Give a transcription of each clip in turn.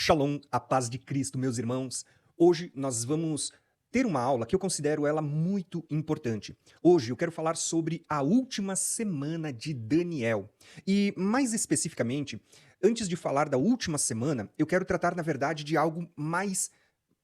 Shalom, a paz de Cristo, meus irmãos. Hoje nós vamos ter uma aula que eu considero ela muito importante. Hoje eu quero falar sobre a última semana de Daniel. E mais especificamente, antes de falar da última semana, eu quero tratar, na verdade, de algo mais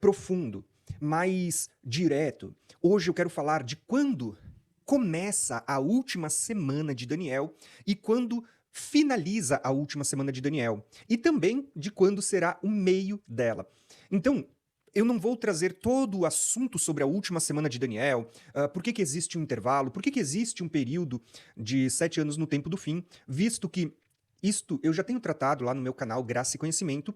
profundo, mais direto. Hoje eu quero falar de quando começa a última semana de Daniel e quando finaliza a última semana de Daniel. E também de quando será o meio dela. Então, eu não vou trazer todo o assunto sobre a última semana de Daniel, por que existe um intervalo, por que existe um período de 7 anos no tempo do fim, visto que isto eu já tenho tratado lá no meu canal Graça e Conhecimento.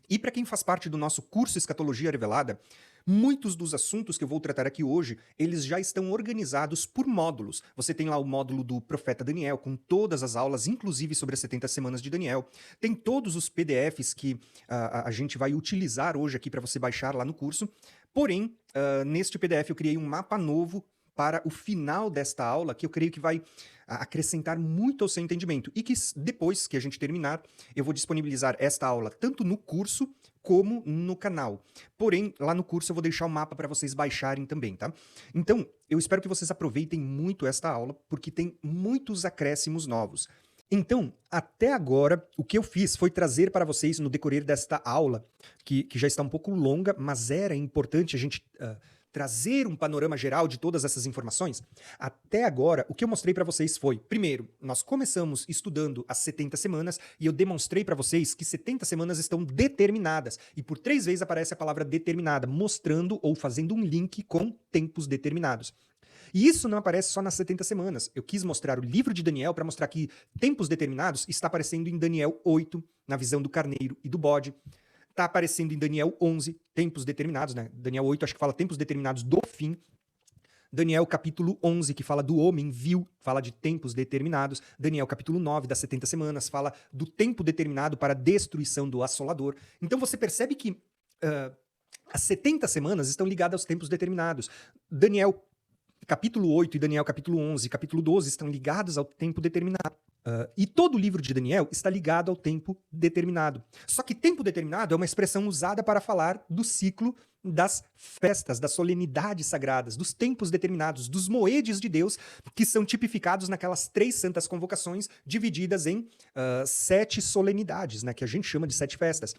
E para quem faz parte do nosso curso Escatologia Revelada, muitos dos assuntos que eu vou tratar aqui hoje, eles já estão organizados por módulos. Você tem lá o módulo do profeta Daniel, com todas as aulas, inclusive sobre as 70 semanas de Daniel. Tem todos os PDFs que a gente vai utilizar hoje aqui para você baixar lá no curso. Porém, neste PDF eu criei um mapa novo para o final desta aula, que eu creio que vai acrescentar muito ao seu entendimento. E que depois que a gente terminar, eu vou disponibilizar esta aula tanto no curso como no canal. Porém, lá no curso eu vou deixar o mapa para vocês baixarem também, tá? Então, eu espero que vocês aproveitem muito esta aula, porque tem muitos acréscimos novos. Então, até agora, o que eu fiz foi trazer para vocês, no decorrer desta aula, que já está um pouco longa, mas era importante a gente trazer um panorama geral de todas essas informações. Até agora, o que eu mostrei para vocês foi, primeiro, nós começamos estudando as 70 semanas e eu demonstrei para vocês que 70 semanas estão determinadas. E por 3 vezes aparece a palavra determinada, mostrando ou fazendo um link com tempos determinados. E isso não aparece só nas 70 semanas. Eu quis mostrar o livro de Daniel para mostrar que tempos determinados está aparecendo em Daniel 8, na visão do carneiro e do bode. Está aparecendo em Daniel 11, tempos determinados, né? Daniel 8 acho que fala tempos determinados do fim. Daniel capítulo 11, que fala do homem vil, fala de tempos determinados. Daniel capítulo 9, das 70 semanas, fala do tempo determinado para a destruição do assolador. Então você percebe que as 70 semanas estão ligadas aos tempos determinados. Daniel capítulo 8 e Daniel capítulo 11 e capítulo 12 estão ligados ao tempo determinado. E todo o livro de Daniel está ligado ao tempo determinado. Só que tempo determinado é uma expressão usada para falar do ciclo das festas, das solenidades sagradas, dos tempos determinados, dos moedes de Deus, que são tipificados naquelas 3 santas convocações, divididas em 7 solenidades, né, que a gente chama de 7 festas.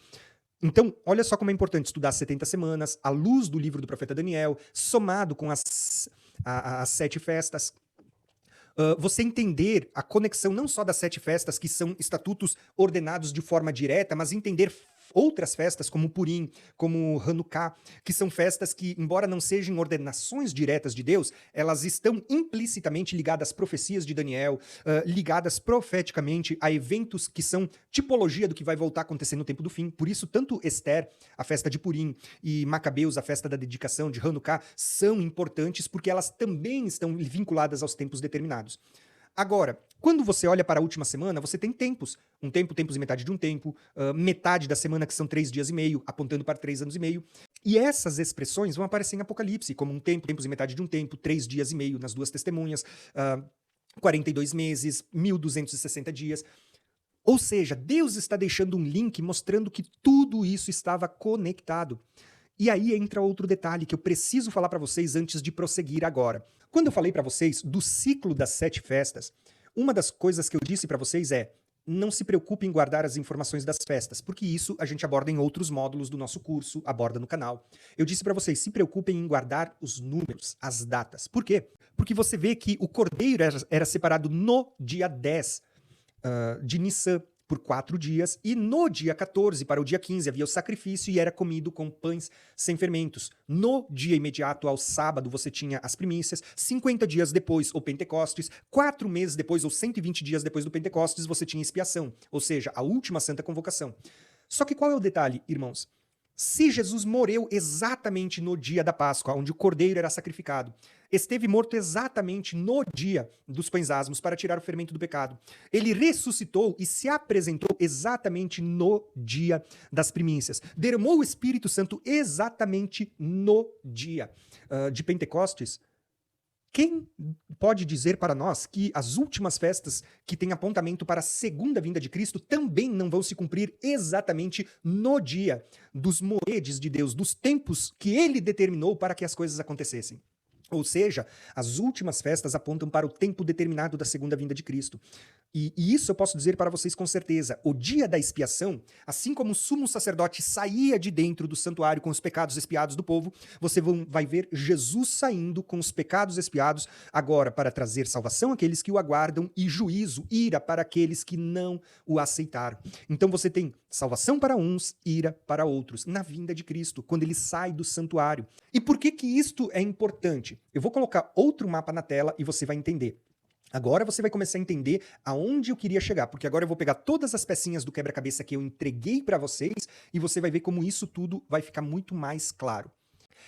Então, olha só como é importante estudar 70 semanas, à luz do livro do profeta Daniel, somado com as 7 festas. Você entender a conexão não só das 7 festas, que são estatutos ordenados de forma direta, mas entender outras festas, como Purim, como Hanukkah, que são festas que, embora não sejam ordenações diretas de Deus, elas estão implicitamente ligadas às profecias de Daniel, ligadas profeticamente a eventos que são tipologia do que vai voltar a acontecer no tempo do fim. Por isso, tanto Esther, a festa de Purim, e Macabeus, a festa da dedicação de Hanukkah, são importantes porque elas também estão vinculadas aos tempos determinados. Agora, quando você olha para a última semana, você tem tempos. Um tempo, tempos e metade de um tempo, metade da semana, que são 3 dias e meio, apontando para 3 anos e meio. E essas expressões vão aparecer em Apocalipse, como um tempo, tempos e metade de um tempo, 3 dias e meio nas 2 testemunhas, 42 meses, 1260 dias. Ou seja, Deus está deixando um link mostrando que tudo isso estava conectado. E aí entra outro detalhe que eu preciso falar para vocês antes de prosseguir agora. Quando eu falei para vocês do ciclo das 7 festas, uma das coisas que eu disse para vocês é: não se preocupe em guardar as informações das festas, porque isso a gente aborda em outros módulos do nosso curso, aborda no canal. Eu disse para vocês, se preocupem em guardar os números, as datas. Por quê? Porque você vê que o cordeiro era separado no dia 10 de Nissan, por 4 dias, e no dia 14 para o dia 15 havia o sacrifício e era comido com pães sem fermentos. No dia imediato ao sábado você tinha as primícias, 50 dias depois o Pentecostes, 4 meses depois ou 120 dias depois do Pentecostes você tinha expiação, ou seja, a última santa convocação. Só que qual é o detalhe, irmãos? Se Jesus morreu exatamente no dia da Páscoa, onde o cordeiro era sacrificado, esteve morto exatamente no dia dos pães asmos para tirar o fermento do pecado. Ele ressuscitou e se apresentou exatamente no dia das primícias. Derramou o Espírito Santo exatamente no dia de Pentecostes. Quem pode dizer para nós que as últimas festas que têm apontamento para a segunda vinda de Cristo também não vão se cumprir exatamente no dia dos moedes de Deus, dos tempos que ele determinou para que as coisas acontecessem? Ou seja, as últimas festas apontam para o tempo determinado da segunda vinda de Cristo. E isso eu posso dizer para vocês com certeza. O dia da expiação, assim como o sumo sacerdote saía de dentro do santuário com os pecados expiados do povo, você vai ver Jesus saindo com os pecados expiados agora para trazer salvação àqueles que o aguardam e juízo, ira para aqueles que não o aceitaram. Então você tem salvação para uns, ira para outros, na vinda de Cristo, quando ele sai do santuário. E por que isto é importante? Eu vou colocar outro mapa na tela e você vai entender. Agora você vai começar a entender aonde eu queria chegar, porque agora eu vou pegar todas as pecinhas do quebra-cabeça que eu entreguei para vocês e você vai ver como isso tudo vai ficar muito mais claro.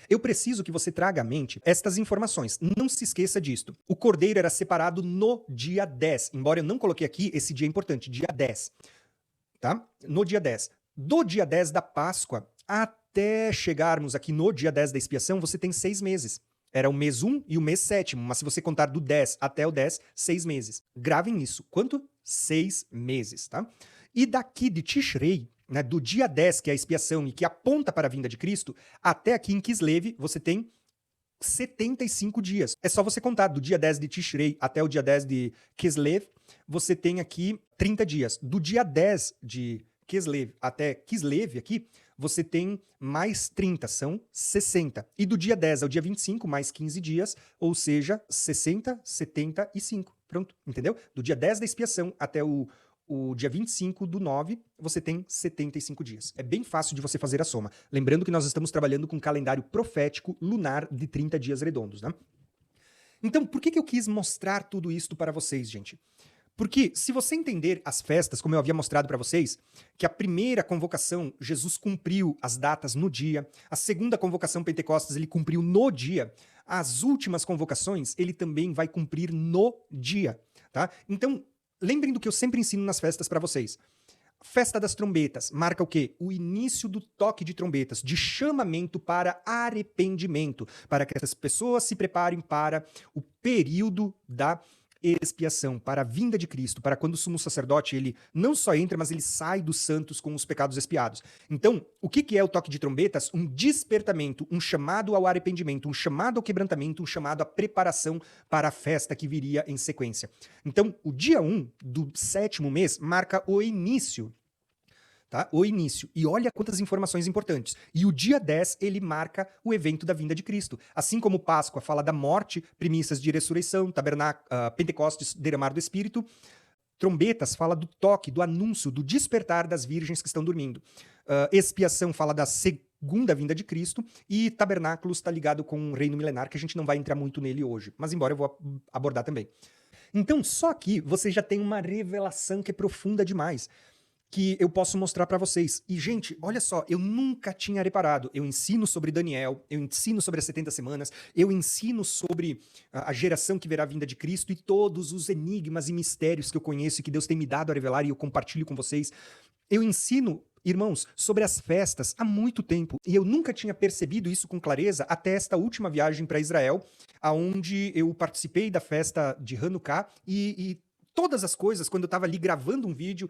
Eu preciso que você traga à mente estas informações. Não se esqueça disto. O cordeiro era separado no dia 10, embora eu não coloquei aqui, esse dia é importante, dia 10. Tá? No dia 10. Do dia 10 da Páscoa até chegarmos aqui no dia 10 da expiação, você tem 6 meses. Era o mês 1 e o mês 7º, mas se você contar do 10 até o 10, 6 meses. Gravem isso. Quanto? 6 meses, tá? E daqui de Tishrei, né, do dia 10, que é a expiação e que aponta para a vinda de Cristo, até aqui em Kislev, você tem 75 dias. É só você contar do dia 10 de Tishrei até o dia 10 de Kislev, você tem aqui 30 dias. Do dia 10 de Kislev até Kislev aqui, você tem mais 30, são 60. E do dia 10 ao dia 25, mais 15 dias, ou seja, 60, 75. Pronto, entendeu? Do dia 10 da expiação até o dia 25 do 9, você tem 75 dias. É bem fácil de você fazer a soma. Lembrando que nós estamos trabalhando com um calendário profético lunar de 30 dias redondos, né? Então, por que eu quis mostrar tudo isso para vocês, gente? Porque se você entender as festas, como eu havia mostrado para vocês, que a primeira convocação, Jesus cumpriu as datas no dia, a segunda convocação, Pentecostes, ele cumpriu no dia, as últimas convocações, ele também vai cumprir no dia, tá? Então, lembrem do que eu sempre ensino nas festas para vocês. Festa das trombetas marca o quê? O início do toque de trombetas, de chamamento para arrependimento, para que essas pessoas se preparem para o período da expiação, para a vinda de Cristo, para quando o sumo sacerdote ele não só entra, mas ele sai dos santos com os pecados expiados. Então, o que é o toque de trombetas? Um despertamento, um chamado ao arrependimento, um chamado ao quebrantamento, um chamado à preparação para a festa que viria em sequência. Então, o dia 1 do 7º mês marca o início. Tá? O início. E olha quantas informações importantes. E o dia 10, ele marca o evento da vinda de Cristo. Assim como Páscoa fala da morte, primícias de ressurreição, Pentecostes, derramar do Espírito, trombetas fala do toque, do anúncio, do despertar das virgens que estão dormindo. Expiação fala da segunda vinda de Cristo e tabernáculos está ligado com o reino milenar, que a gente não vai entrar muito nele hoje. Mas embora eu vou abordar também. Então, só aqui você já tem uma revelação que é profunda demais, que eu posso mostrar para vocês. E, gente, olha só, eu nunca tinha reparado. Eu ensino sobre Daniel, eu ensino sobre as 70 semanas, eu ensino sobre a geração que verá a vinda de Cristo e todos os enigmas e mistérios que eu conheço e que Deus tem me dado a revelar e eu compartilho com vocês. Eu ensino, irmãos, sobre as festas há muito tempo e eu nunca tinha percebido isso com clareza até esta última viagem para Israel, aonde eu participei da festa de Hanukkah e todas as coisas, quando eu estava ali gravando um vídeo,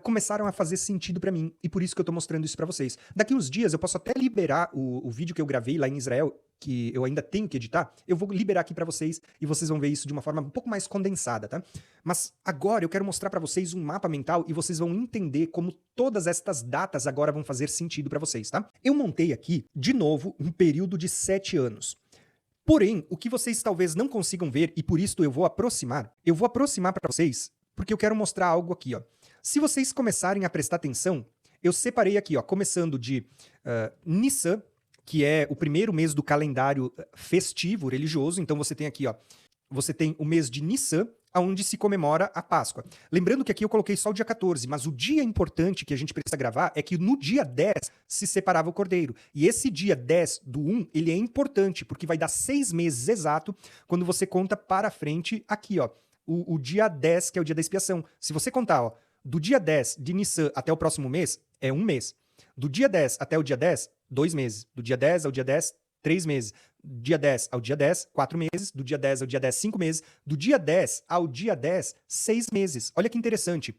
começaram a fazer sentido para mim. E por isso que eu estou mostrando isso para vocês. Daqui uns dias eu posso até liberar o vídeo que eu gravei lá em Israel, que eu ainda tenho que editar. Eu vou liberar aqui para vocês e vocês vão ver isso de uma forma um pouco mais condensada, tá? Mas agora eu quero mostrar para vocês um mapa mental e vocês vão entender como todas estas datas agora vão fazer sentido para vocês, tá? Eu montei aqui, de novo, um período de 7 anos. Porém, o que vocês talvez não consigam ver, e por isso eu vou aproximar para vocês, porque eu quero mostrar algo aqui, ó. Se vocês começarem a prestar atenção, eu separei aqui, ó, começando de Nissan, que é o primeiro mês do calendário festivo, religioso. Então você tem aqui, ó, você tem o mês de Nissan, onde se comemora a Páscoa. Lembrando que aqui eu coloquei só o dia 14, mas o dia importante que a gente precisa gravar é que no dia 10 se separava o cordeiro. E esse dia 10 do 1, ele é importante, porque vai dar 6 meses exato quando você conta para frente aqui, ó, o dia 10, que é o dia da expiação. Se você contar, ó, do dia 10 de Nissan até o próximo mês, é 1 mês. Do dia 10 até o dia 10, 2 meses. Do dia 10 ao dia 10, 3 meses. Dia 10 ao dia 10, 4 meses. Do dia 10 ao dia 10, 5 meses. Do dia 10 ao dia 10, 6 meses. Olha que interessante.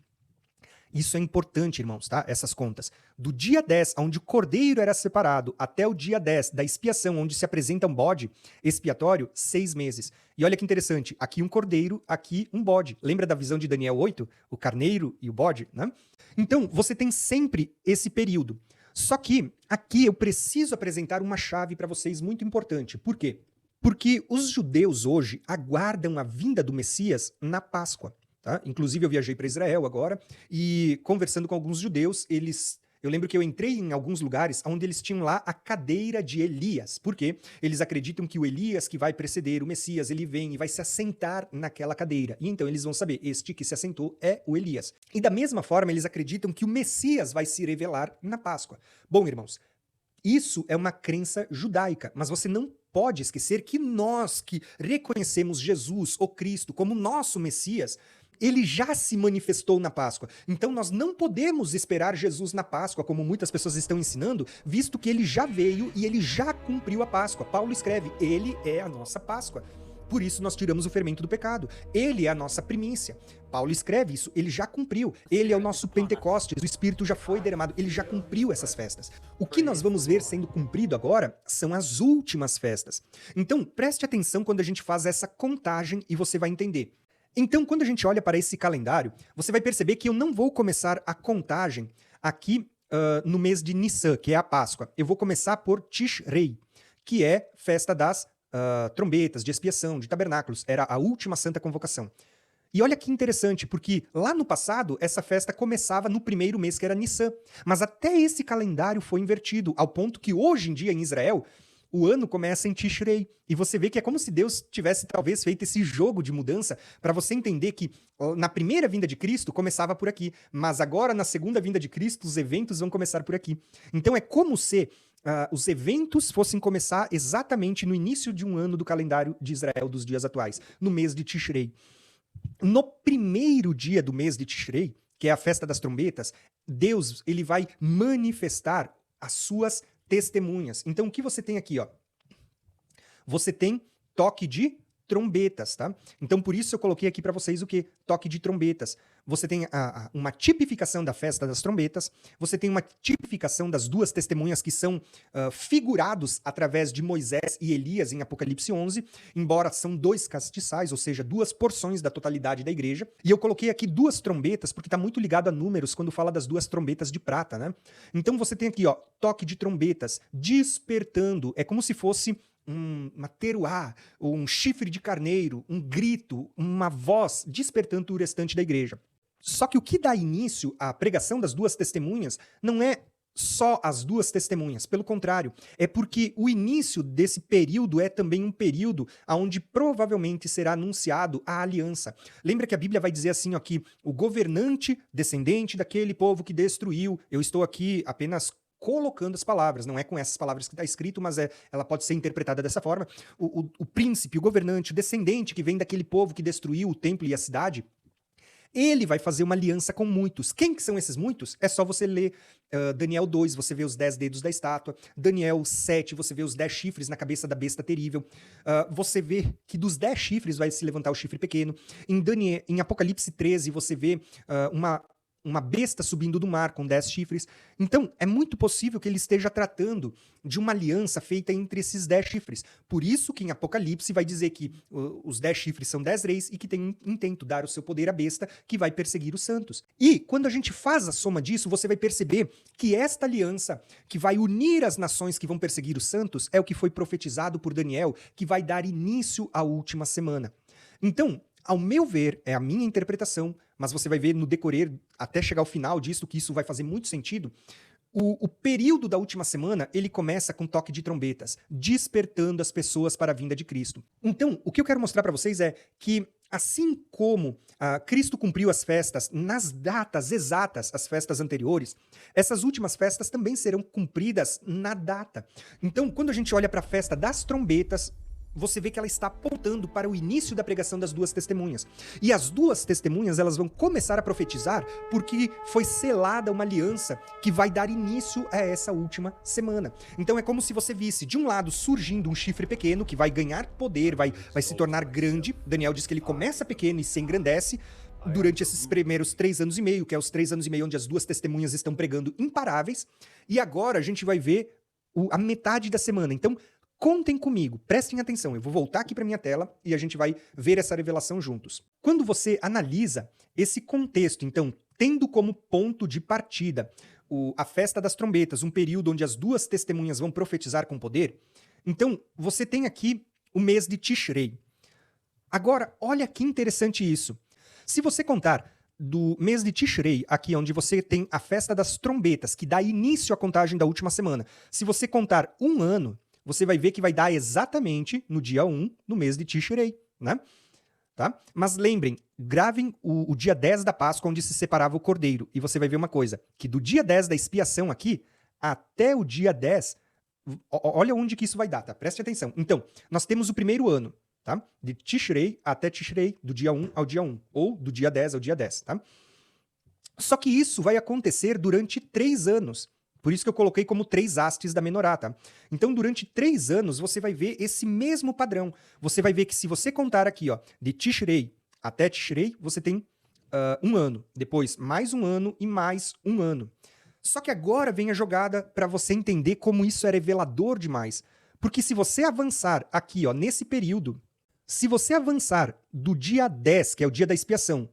Isso é importante, irmãos, tá? Essas contas. Do dia 10, onde o cordeiro era separado, até o dia 10 da expiação, onde se apresenta um bode expiatório, 6 meses. E olha que interessante, aqui um cordeiro, aqui um bode. Lembra da visão de Daniel 8? O carneiro e o bode, né? Então, você tem sempre esse período. Só que aqui eu preciso apresentar uma chave para vocês muito importante. Por quê? Porque os judeus hoje aguardam a vinda do Messias na Páscoa. Tá? Inclusive, eu viajei para Israel agora e conversando com alguns judeus, eu lembro que eu entrei em alguns lugares onde eles tinham lá a cadeira de Elias. Por quê? Eles acreditam que o Elias que vai preceder o Messias, ele vem e vai se assentar naquela cadeira. E então eles vão saber, este que se assentou é o Elias. E da mesma forma, eles acreditam que o Messias vai se revelar na Páscoa. Bom, irmãos, isso é uma crença judaica, mas você não pode esquecer que nós que reconhecemos Jesus, o Cristo, como nosso Messias, ele já se manifestou na Páscoa. Então nós não podemos esperar Jesus na Páscoa, como muitas pessoas estão ensinando, visto que ele já veio e ele já cumpriu a Páscoa. Paulo escreve, ele é a nossa Páscoa. Por isso nós tiramos o fermento do pecado. Ele é a nossa primícia. Paulo escreve isso, ele já cumpriu. Ele é o nosso Pentecostes, o Espírito já foi derramado, ele já cumpriu essas festas. O que nós vamos ver sendo cumprido agora são as últimas festas. Então preste atenção quando a gente faz essa contagem e você vai entender. Então, quando a gente olha para esse calendário, você vai perceber que eu não vou começar a contagem aqui no mês de Nissan, que é a Páscoa. Eu vou começar por Tishrei, que é festa das trombetas, de expiação, de tabernáculos. Era a última santa convocação. E olha que interessante, porque lá no passado, essa festa começava no primeiro mês, que era Nissan. Mas até esse calendário foi invertido, ao ponto que hoje em dia em Israel, o ano começa em Tishrei. E você vê que é como se Deus tivesse talvez feito esse jogo de mudança para você entender que na primeira vinda de Cristo começava por aqui, mas agora na segunda vinda de Cristo os eventos vão começar por aqui. Então é como se os eventos fossem começar exatamente no início de um ano do calendário de Israel dos dias atuais, no mês de Tishrei. No primeiro dia do mês de Tishrei, que é a festa das trombetas, Deus ele vai manifestar as suas testemunhas. Então, o que você tem aqui, ó? Você tem toque de trombetas, tá? Então, por isso eu coloquei aqui para vocês o que? Toque de trombetas. Você tem uma tipificação da festa das trombetas, você tem uma tipificação das duas testemunhas que são figurados através de Moisés e Elias em Apocalipse 11, embora são 2 castiçais, ou seja, 2 porções da totalidade da igreja. E eu coloquei aqui 2 trombetas, porque está muito ligado a números quando fala das 2 trombetas de prata, né? Então você tem aqui, ó, toque de trombetas, despertando, é como se fosse uma teruá, um chifre de carneiro, um grito, uma voz despertando o restante da igreja. Só que o que dá início à pregação das 2 testemunhas não é só as 2 testemunhas, pelo contrário, é porque o início desse período é também um período onde provavelmente será anunciado a aliança. Lembra que a Bíblia vai dizer assim, ó, que o governante descendente daquele povo que destruiu, eu estou aqui apenas colocando as palavras, não é com essas palavras que está escrito, mas ela pode ser interpretada dessa forma. O príncipe, o governante, o descendente que vem daquele povo que destruiu o templo e a cidade, ele vai fazer uma aliança com muitos. Quem que são esses muitos? É só você ler Daniel 2, você vê os 10 dedos da estátua. Daniel 7, você vê os 10 chifres na cabeça da besta terrível. Você vê que dos 10 chifres vai se levantar o chifre pequeno. Em Apocalipse 13, você vê uma besta subindo do mar com 10 chifres. Então, é muito possível que ele esteja tratando de uma aliança feita entre esses 10 chifres. Por isso que em Apocalipse vai dizer que os 10 chifres são 10 reis e que tem um intento dar o seu poder à besta que vai perseguir os santos. E quando a gente faz a soma disso, você vai perceber que esta aliança que vai unir as nações que vão perseguir os santos é o que foi profetizado por Daniel, que vai dar início à última semana. Então, ao meu ver, é a minha interpretação, mas você vai ver no decorrer, até chegar ao final disso, que isso vai fazer muito sentido. O período da última semana, ele começa com toque de trombetas, despertando as pessoas para a vinda de Cristo. Então, o que eu quero mostrar para vocês é que, assim como Cristo cumpriu as festas nas datas exatas, as festas anteriores, essas últimas festas também serão cumpridas na data. Então, quando a gente olha para a festa das trombetas, você vê que ela está apontando para o início da pregação das duas testemunhas. E as duas testemunhas, elas vão começar a profetizar porque foi selada uma aliança que vai dar início a essa última semana. Então é como se você visse, de um lado, surgindo um chifre pequeno que vai ganhar poder, vai se tornar grande. Daniel diz que ele começa pequeno e se engrandece durante esses primeiros 3 anos e meio, que é os 3 anos e meio onde as duas testemunhas estão pregando imparáveis. E agora a gente vai ver a metade da semana. Então, contem comigo, prestem atenção. Eu vou voltar aqui para minha tela e a gente vai ver essa revelação juntos. Quando você analisa esse contexto, então, tendo como ponto de partida a festa das trombetas, um período onde as duas testemunhas vão profetizar com poder, então você tem aqui o mês de Tishrei. Agora, olha que interessante isso. Se você contar do mês de Tishrei, aqui onde você tem a festa das trombetas, que dá início à contagem da última semana, se você contar um ano, você vai ver que vai dar exatamente no dia 1, no mês de Tishrei, né? Tá? Mas lembrem, gravem o dia 10 da Páscoa, onde se separava o cordeiro, e você vai ver uma coisa, que do dia 10 da expiação aqui, até o dia 10, olha onde que isso vai dar, tá? Preste atenção. Então, nós temos o primeiro ano, tá? De Tishrei até Tishrei, do dia 1 ao dia 1, ou do dia 10 ao dia 10, tá? Só que isso vai acontecer durante 3 anos. Por isso que eu coloquei como 3 hastes da menorá, tá? Então, durante 3 anos, você vai ver esse mesmo padrão. Você vai ver que se você contar aqui, ó, de Tishrei até Tishrei, você tem 1 ano. Depois, mais 1 ano e mais 1 ano. Só que agora vem a jogada para você entender como isso é revelador demais. Porque se você avançar aqui, ó, nesse período, se você avançar do dia 10, que é o dia da expiação,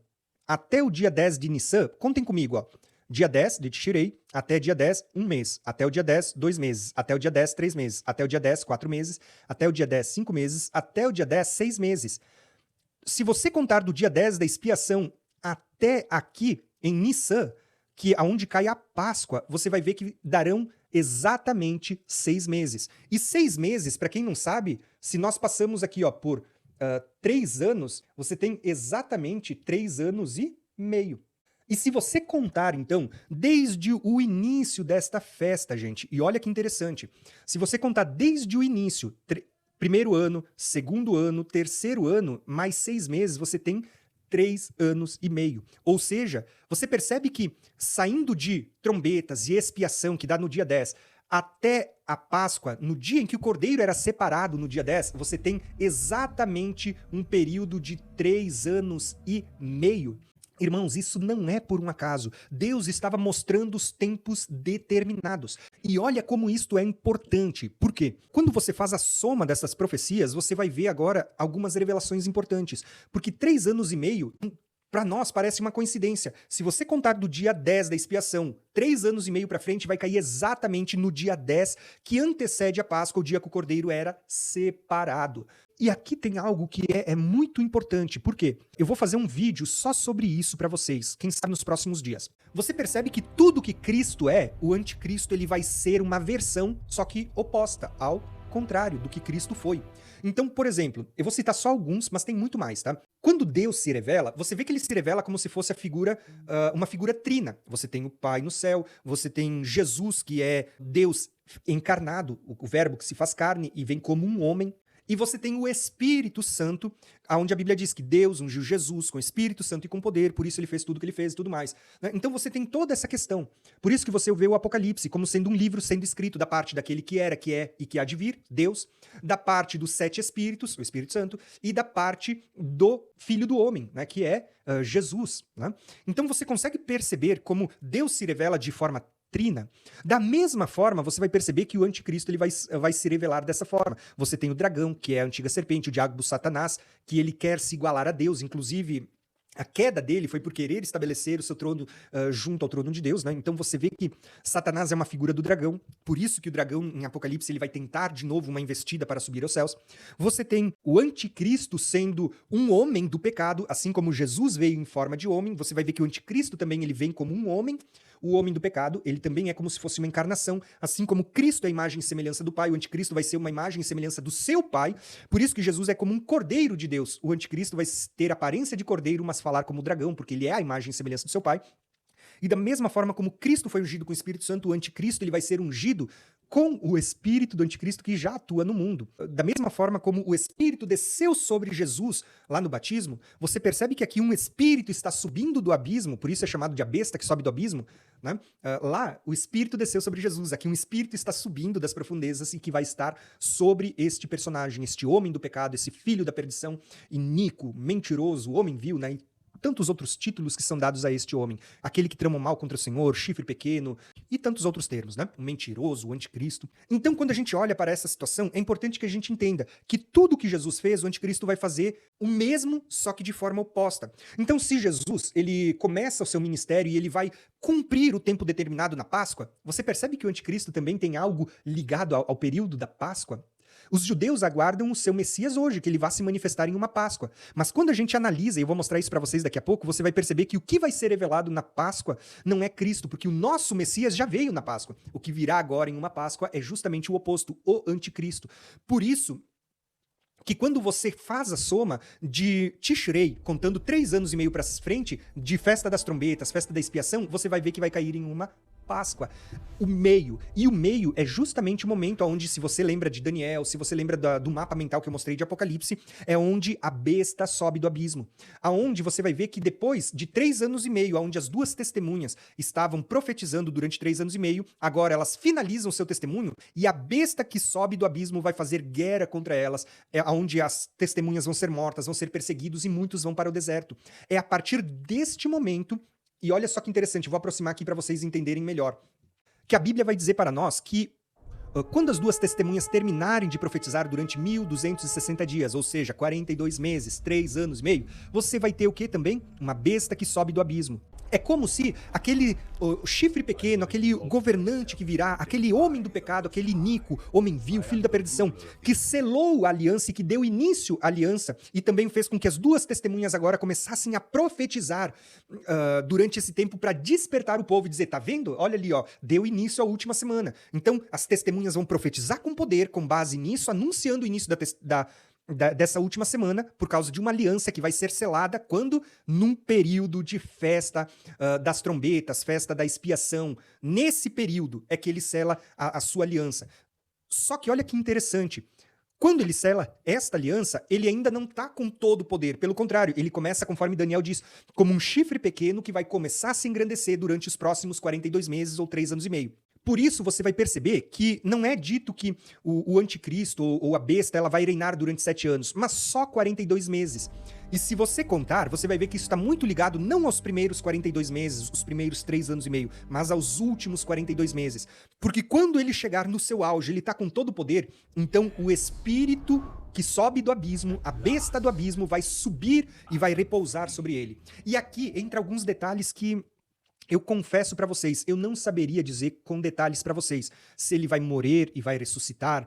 até o dia 10 de Nissan, contem comigo, ó. Dia 10 de Tishrei, até dia 10, 1 mês. Até o dia 10, 2 meses. Até o dia 10, 3 meses. Até o dia 10, 4 meses. Até o dia 10, 5 meses. Até o dia 10, 6 meses. Se você contar do dia 10 da expiação até aqui, em Nissan, que é onde cai a Páscoa, você vai ver que darão exatamente 6 meses. E 6 meses, para quem não sabe, se nós passamos aqui, ó, por 3 anos, você tem exatamente 3 anos e meio. E se você contar, então, desde o início desta festa, gente, e olha que interessante, se você contar desde o início, primeiro ano, segundo ano, terceiro ano, mais 6 meses, você tem 3 anos e meio. Ou seja, você percebe que saindo de trombetas e expiação, que dá no dia 10, até a Páscoa, no dia em que o cordeiro era separado, no dia 10, você tem exatamente um período de 3 anos e meio. Irmãos, isso não é por um acaso. Deus estava mostrando os tempos determinados. E olha como isto é importante. Por quê? Quando você faz a soma dessas profecias, você vai ver agora algumas revelações importantes. Porque 3 anos e meio, para nós, parece uma coincidência. Se você contar do dia 10 da expiação, 3 anos e meio para frente, vai cair exatamente no dia 10, que antecede a Páscoa, o dia que o cordeiro era separado. E aqui tem algo que é muito importante, por quê? Eu vou fazer um vídeo só sobre isso para vocês, quem sabe nos próximos dias. Você percebe que tudo que Cristo é, o anticristo ele vai ser uma versão, só que oposta, ao contrário do que Cristo foi. Então, por exemplo, eu vou citar só alguns, mas tem muito mais, tá? Quando Deus se revela, você vê que ele se revela como se fosse uma figura trina. Você tem o Pai no céu, você tem Jesus, que é Deus encarnado, o verbo que se faz carne e vem como um homem. E você tem o Espírito Santo, onde a Bíblia diz que Deus ungiu Jesus com Espírito Santo e com poder, por isso ele fez tudo o que ele fez e tudo mais. Então você tem toda essa questão. Por isso que você vê o Apocalipse como sendo um livro sendo escrito da parte daquele que era, que é e que há de vir, Deus, da parte dos 7 Espíritos, o Espírito Santo, e da parte do Filho do Homem, né, que é Jesus. Né? Então você consegue perceber como Deus se revela de forma trina. Da mesma forma, você vai perceber que o anticristo ele vai se revelar dessa forma. Você tem o dragão, que é a antiga serpente, o diabo Satanás, que ele quer se igualar a Deus. Inclusive, a queda dele foi por querer estabelecer o seu trono junto ao trono de Deus, né? Então você vê que Satanás é uma figura do dragão, por isso que o dragão em Apocalipse ele vai tentar de novo uma investida para subir aos céus. Você tem o anticristo sendo um homem do pecado, assim como Jesus veio em forma de homem, você vai ver que o anticristo também ele vem como um homem. O homem do pecado, ele também é como se fosse uma encarnação, assim como Cristo é a imagem e semelhança do Pai, o anticristo vai ser uma imagem e semelhança do seu Pai, por isso que Jesus é como um cordeiro de Deus, o anticristo vai ter aparência de cordeiro, mas falar como dragão, porque ele é a imagem e semelhança do seu Pai. E da mesma forma como Cristo foi ungido com o Espírito Santo, o anticristo ele vai ser ungido com o espírito do anticristo que já atua no mundo. Da mesma forma como o espírito desceu sobre Jesus lá no batismo, você percebe que aqui um espírito está subindo do abismo, por isso é chamado de a besta que sobe do abismo, né? Lá o espírito desceu sobre Jesus, aqui um espírito está subindo das profundezas e que vai estar sobre este personagem, este homem do pecado, esse filho da perdição, iníquo, mentiroso, homem vil, né? Tantos outros títulos que são dados a este homem. Aquele que trama o mal contra o Senhor, chifre pequeno, e tantos outros termos, né? O mentiroso, o anticristo. Então, quando a gente olha para essa situação, é importante que a gente entenda que tudo que Jesus fez, o anticristo vai fazer o mesmo, só que de forma oposta. Então, se Jesus, ele começa o seu ministério e ele vai cumprir o tempo determinado na Páscoa, você percebe que o anticristo também tem algo ligado ao período da Páscoa? Os judeus aguardam o seu Messias hoje, que ele vá se manifestar em uma Páscoa. Mas quando a gente analisa, e eu vou mostrar isso para vocês daqui a pouco, você vai perceber que o que vai ser revelado na Páscoa não é Cristo, porque o nosso Messias já veio na Páscoa. O que virá agora em uma Páscoa é justamente o oposto, o anticristo. Por isso que quando você faz a soma de Tishrei, contando 3 anos e meio para frente, de festa das trombetas, festa da expiação, você vai ver que vai cair em uma Páscoa. O meio. E o meio é justamente o momento onde, se você lembra de Daniel, se você lembra do mapa mental que eu mostrei de Apocalipse, é onde a besta sobe do abismo. Aonde você vai ver que depois de 3 anos e meio, onde as 2 testemunhas estavam profetizando durante 3 anos e meio, agora elas finalizam seu testemunho e a besta que sobe do abismo vai fazer guerra contra elas, onde as testemunhas vão ser mortas, vão ser perseguidos e muitos vão para o deserto. É a partir deste momento. E olha só que interessante, vou aproximar aqui para vocês entenderem melhor. Que a Bíblia vai dizer para nós que quando as 2 testemunhas terminarem de profetizar durante 1260 dias, ou seja, 42 meses, 3 anos e meio, você vai ter o quê também? Uma besta que sobe do abismo. É como se aquele chifre pequeno, aquele governante que virá, aquele homem do pecado, aquele iníquo, homem vil, filho da perdição, que selou a aliança e que deu início à aliança e também fez com que as 2 testemunhas agora começassem a profetizar durante esse tempo para despertar o povo e dizer, tá vendo? Olha ali, ó, deu início à última semana. Então, as testemunhas vão profetizar com poder, com base nisso, anunciando o início dessa última semana, por causa de uma aliança que vai ser selada quando? Num período de festa das trombetas, festa da expiação. Nesse período é que ele sela a sua aliança. Só que olha que interessante. Quando ele sela esta aliança, ele ainda não está com todo o poder. Pelo contrário, ele começa, conforme Daniel diz, como um chifre pequeno que vai começar a se engrandecer durante os próximos 42 meses ou 3 anos e meio. Por isso, você vai perceber que não é dito que o anticristo ou a besta ela vai reinar durante 7 anos, mas só 42 meses. E se você contar, você vai ver que isso está muito ligado não aos primeiros 42 meses, os primeiros 3 anos e meio, mas aos últimos 42 meses. Porque quando ele chegar no seu auge, ele está com todo o poder, então o espírito que sobe do abismo, a besta do abismo, vai subir e vai repousar sobre ele. E aqui entra alguns detalhes que eu confesso para vocês, eu não saberia dizer com detalhes para vocês se ele vai morrer e vai ressuscitar,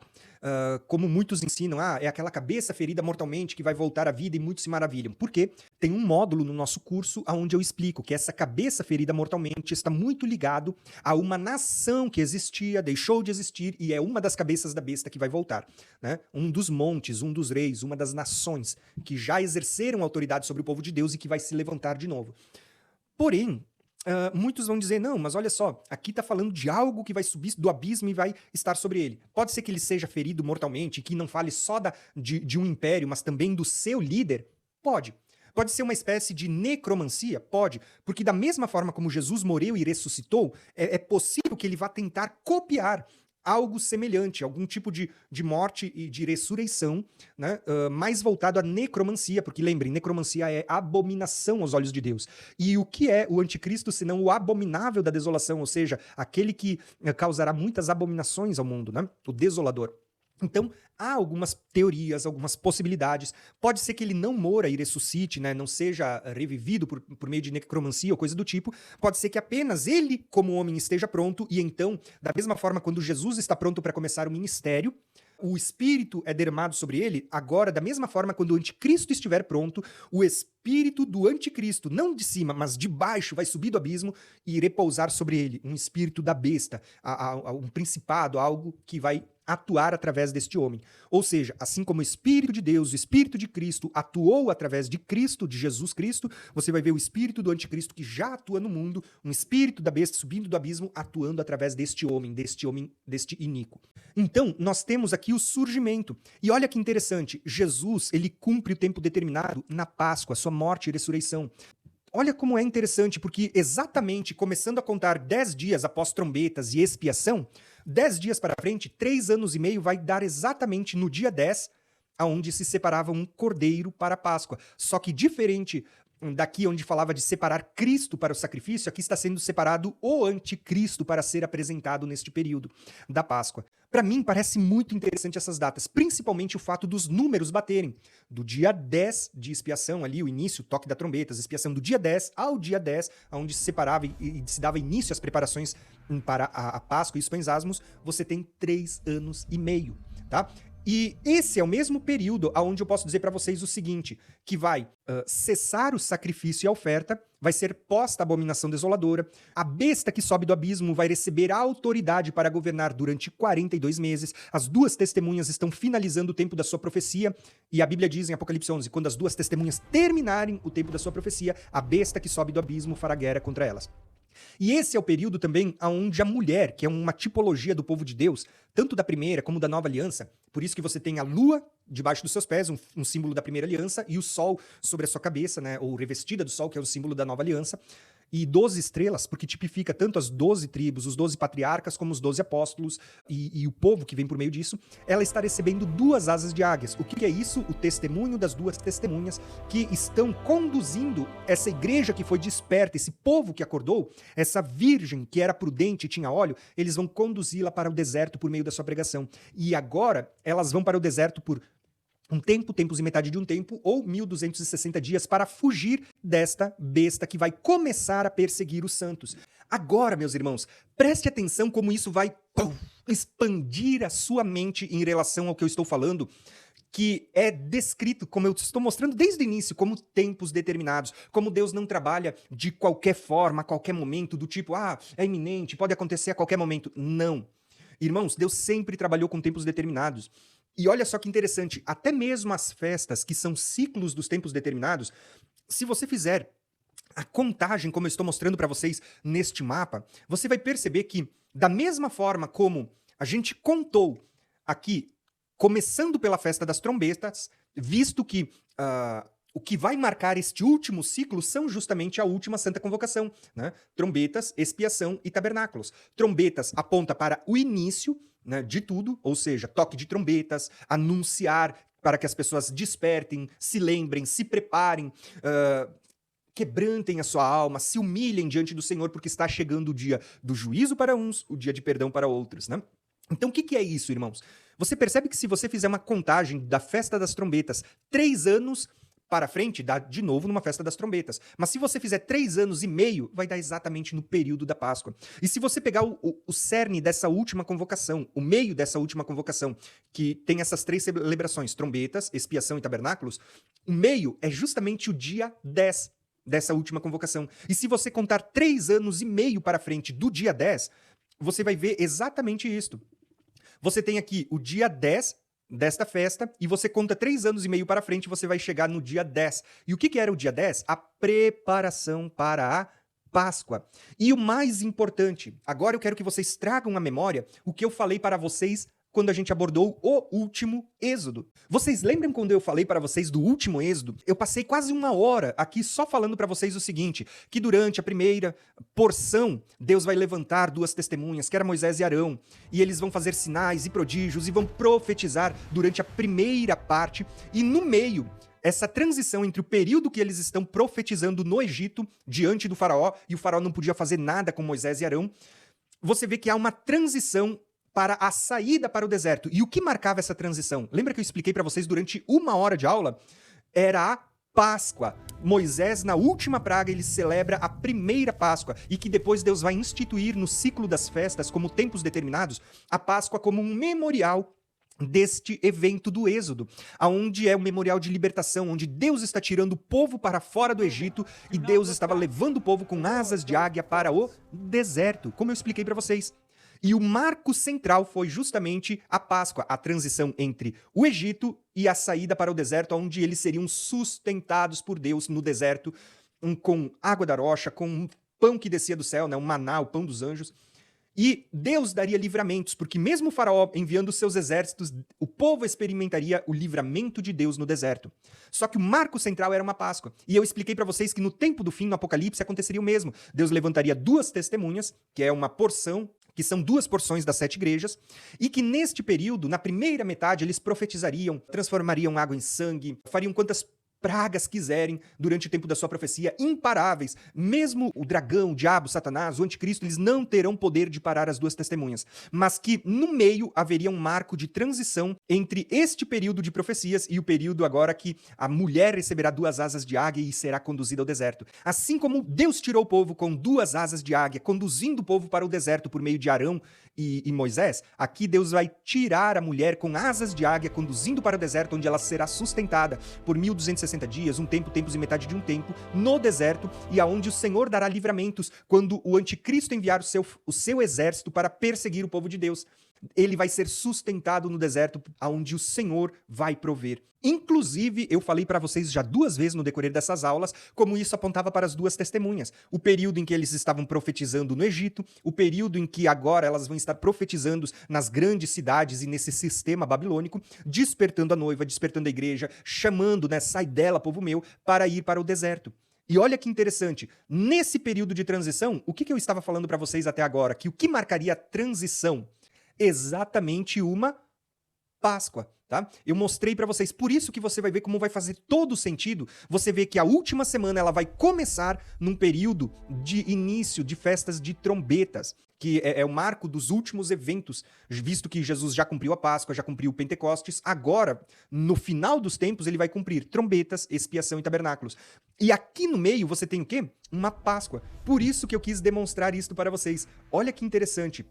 como muitos ensinam, é aquela cabeça ferida mortalmente que vai voltar à vida e muitos se maravilham. Por quê? Tem um módulo no nosso curso onde eu explico que essa cabeça ferida mortalmente está muito ligado a uma nação que existia, deixou de existir e é uma das cabeças da besta que vai voltar, né? Um dos montes, um dos reis, uma das nações que já exerceram autoridade sobre o povo de Deus e que vai se levantar de novo. Porém, muitos vão dizer, não, mas olha só, aqui está falando de algo que vai subir do abismo e vai estar sobre ele. Pode ser que ele seja ferido mortalmente, que não fale só de um império, mas também do seu líder? Pode. Pode ser uma espécie de necromancia? Pode. Porque da mesma forma como Jesus morreu e ressuscitou, é possível que ele vá tentar copiar algo semelhante, algum tipo de morte e de ressurreição, né? Mais voltado à necromancia, porque lembrem, necromancia é abominação aos olhos de Deus. E o que é o anticristo, senão o abominável da desolação, ou seja, aquele que causará muitas abominações ao mundo, né? O desolador. Então, há algumas teorias, algumas possibilidades. Pode ser que ele não morra e ressuscite, né? Não seja revivido por meio de necromancia ou coisa do tipo. Pode ser que apenas ele, como homem, esteja pronto. E então, da mesma forma, quando Jesus está pronto para começar o ministério, o Espírito é derramado sobre ele. Agora, da mesma forma, quando o anticristo estiver pronto, o Espírito do anticristo, não de cima, mas de baixo, vai subir do abismo e repousar sobre ele. Um espírito da besta, um principado, algo que vai atuar através deste homem. Ou seja, assim como o Espírito de Deus, o Espírito de Cristo atuou através de Cristo, de Jesus Cristo, você vai ver o Espírito do Anticristo que já atua no mundo, um Espírito da besta subindo do abismo, atuando através deste homem, deste iníquo. Então, nós temos aqui o surgimento. E olha que interessante, Jesus, ele cumpre o tempo determinado na Páscoa, sua morte e ressurreição. Olha como é interessante, porque exatamente começando a contar 10 dias após trombetas e expiação, 10 dias para frente, 3 anos e meio vai dar exatamente no dia 10, aonde se separava um cordeiro para a Páscoa. Só que diferente daqui onde falava de separar Cristo para o sacrifício, aqui está sendo separado o anticristo para ser apresentado neste período da Páscoa. Para mim, parece muito interessante essas datas, principalmente o fato dos números baterem. Do dia 10 de expiação, ali o início, o toque da trombeta, expiação do dia 10 ao dia 10, onde se separava e se dava início às preparações para a Páscoa e os pães asmos, você tem 3 anos e meio, tá? E esse é o mesmo período onde eu posso dizer para vocês o seguinte, que vai cessar o sacrifício e a oferta, vai ser posta a abominação desoladora, a besta que sobe do abismo vai receber a autoridade para governar durante 42 meses, as 2 testemunhas estão finalizando o tempo da sua profecia, e a Bíblia diz em Apocalipse 11, quando as 2 testemunhas terminarem o tempo da sua profecia, a besta que sobe do abismo fará guerra contra elas. E esse é o período também onde a mulher, que é uma tipologia do povo de Deus, tanto da primeira como da nova aliança, por isso que você tem a lua debaixo dos seus pés, um símbolo da primeira aliança, e o sol sobre a sua cabeça, né, ou revestida do sol, que é o símbolo da nova aliança, e 12 estrelas, porque tipifica tanto as 12 tribos, os 12 patriarcas, como os 12 apóstolos, e o povo que vem por meio disso, ela está recebendo 2 asas de águias. O que é isso? O testemunho das 2 testemunhas que estão conduzindo essa igreja que foi desperta, esse povo que acordou, essa virgem que era prudente e tinha óleo, eles vão conduzi-la para o deserto por meio da sua pregação. E agora, elas vão para o deserto por um tempo, tempos e metade de um tempo, ou 1260 dias para fugir desta besta que vai começar a perseguir os santos. Agora, meus irmãos, preste atenção como isso vai expandir a sua mente em relação ao que eu estou falando, que é descrito, como eu estou mostrando desde o início, como tempos determinados, como Deus não trabalha de qualquer forma, a qualquer momento, do tipo, é iminente, pode acontecer a qualquer momento. Não. Irmãos, Deus sempre trabalhou com tempos determinados. E olha só que interessante, até mesmo as festas, que são ciclos dos tempos determinados, se você fizer a contagem, como eu estou mostrando para vocês neste mapa, você vai perceber que, da mesma forma como a gente contou aqui, começando pela festa das trombetas, visto que o que vai marcar este último ciclo são justamente a última santa convocação, né? Trombetas, expiação e tabernáculos. Trombetas aponta para o início, né, de tudo, ou seja, toque de trombetas, anunciar para que as pessoas despertem, se lembrem, se preparem, quebrantem a sua alma, se humilhem diante do Senhor, porque está chegando o dia do juízo para uns, o dia de perdão para outros, né? Então, o que é isso, irmãos? Você percebe que se você fizer uma contagem da festa das trombetas, 3 anos para frente, dá de novo numa festa das trombetas. Mas se você fizer 3 anos e meio, vai dar exatamente no período da Páscoa. E se você pegar o cerne dessa última convocação, o meio dessa última convocação, que tem essas 3 celebrações, trombetas, expiação e tabernáculos, o meio é justamente o dia 10 dessa última convocação. E se você contar 3 anos e meio para frente do dia 10, você vai ver exatamente isto. Você tem aqui o dia 10 desta festa, e você conta 3 anos e meio para frente, você vai chegar no dia 10. E o que era o dia 10? A preparação para a Páscoa. E o mais importante, agora eu quero que vocês tragam à memória o que eu falei para vocês quando a gente abordou o último Êxodo. Vocês lembram quando eu falei para vocês do último Êxodo? Eu passei quase 1 hora aqui só falando para vocês o seguinte, que durante a primeira porção, Deus vai levantar 2 testemunhas, que era Moisés e Arão, e eles vão fazer sinais e prodígios e vão profetizar durante a primeira parte, e no meio, essa transição entre o período que eles estão profetizando no Egito, diante do faraó, e o faraó não podia fazer nada com Moisés e Arão, você vê que há uma transição para a saída para o deserto. E o que marcava essa transição? Lembra que eu expliquei para vocês durante 1 hora de aula? Era a Páscoa. Moisés, na última praga, ele celebra a primeira Páscoa, e que depois Deus vai instituir no ciclo das festas, como tempos determinados, a Páscoa como um memorial deste evento do Êxodo, aonde é um memorial de libertação, onde Deus está tirando o povo para fora do Egito, e Deus estava levando o povo com asas de águia para o deserto, como eu expliquei para vocês. E o marco central foi justamente a Páscoa, a transição entre o Egito e a saída para o deserto, onde eles seriam sustentados por Deus no deserto, com água da rocha, com um pão que descia do céu, né, o maná, o pão dos anjos. E Deus daria livramentos, porque mesmo o faraó enviando seus exércitos, o povo experimentaria o livramento de Deus no deserto. Só que o marco central era uma Páscoa. E eu expliquei para vocês que no tempo do fim, no Apocalipse, aconteceria o mesmo. Deus levantaria 2 testemunhas, que é uma porção, que são 2 porções das 7 igrejas, e que neste período, na primeira metade, eles profetizariam, transformariam água em sangue, fariam quantas pragas quiserem durante o tempo da sua profecia, imparáveis. Mesmo o dragão, o diabo, Satanás, o anticristo, eles não terão poder de parar as 2 testemunhas. Mas que no meio haveria um marco de transição entre este período de profecias e o período agora que a mulher receberá 2 asas de águia e será conduzida ao deserto. Assim como Deus tirou o povo com 2 asas de águia, conduzindo o povo para o deserto por meio de Arão e Moisés, aqui Deus vai tirar a mulher com asas de águia, conduzindo para o deserto, onde ela será sustentada por 1260 dias, um tempo, tempos e metade de um tempo, no deserto, e aonde o Senhor dará livramentos quando o anticristo enviar o seu exército para perseguir o povo de Deus. Ele vai ser sustentado no deserto, aonde o Senhor vai prover. Inclusive, eu falei para vocês já 2 vezes no decorrer dessas aulas, como isso apontava para as 2 testemunhas. O período em que eles estavam profetizando no Egito, o período em que agora elas vão estar profetizando nas grandes cidades e nesse sistema babilônico, despertando a noiva, despertando a igreja, chamando, né, sai dela, povo meu, para ir para o deserto. E olha que interessante, nesse período de transição, o que eu estava falando para vocês até agora? Que o que marcaria a transição? Exatamente uma Páscoa, tá? Eu mostrei para vocês, por isso que você vai ver como vai fazer todo sentido. Você vê que a última semana ela vai começar num período de início de festas de trombetas, que é o marco dos últimos eventos, visto que Jesus já cumpriu a Páscoa, já cumpriu o Pentecostes, agora, no final dos tempos, ele vai cumprir trombetas, expiação e tabernáculos. E aqui no meio você tem o quê? Uma Páscoa. Por isso que eu quis demonstrar isto para vocês. Olha que interessante.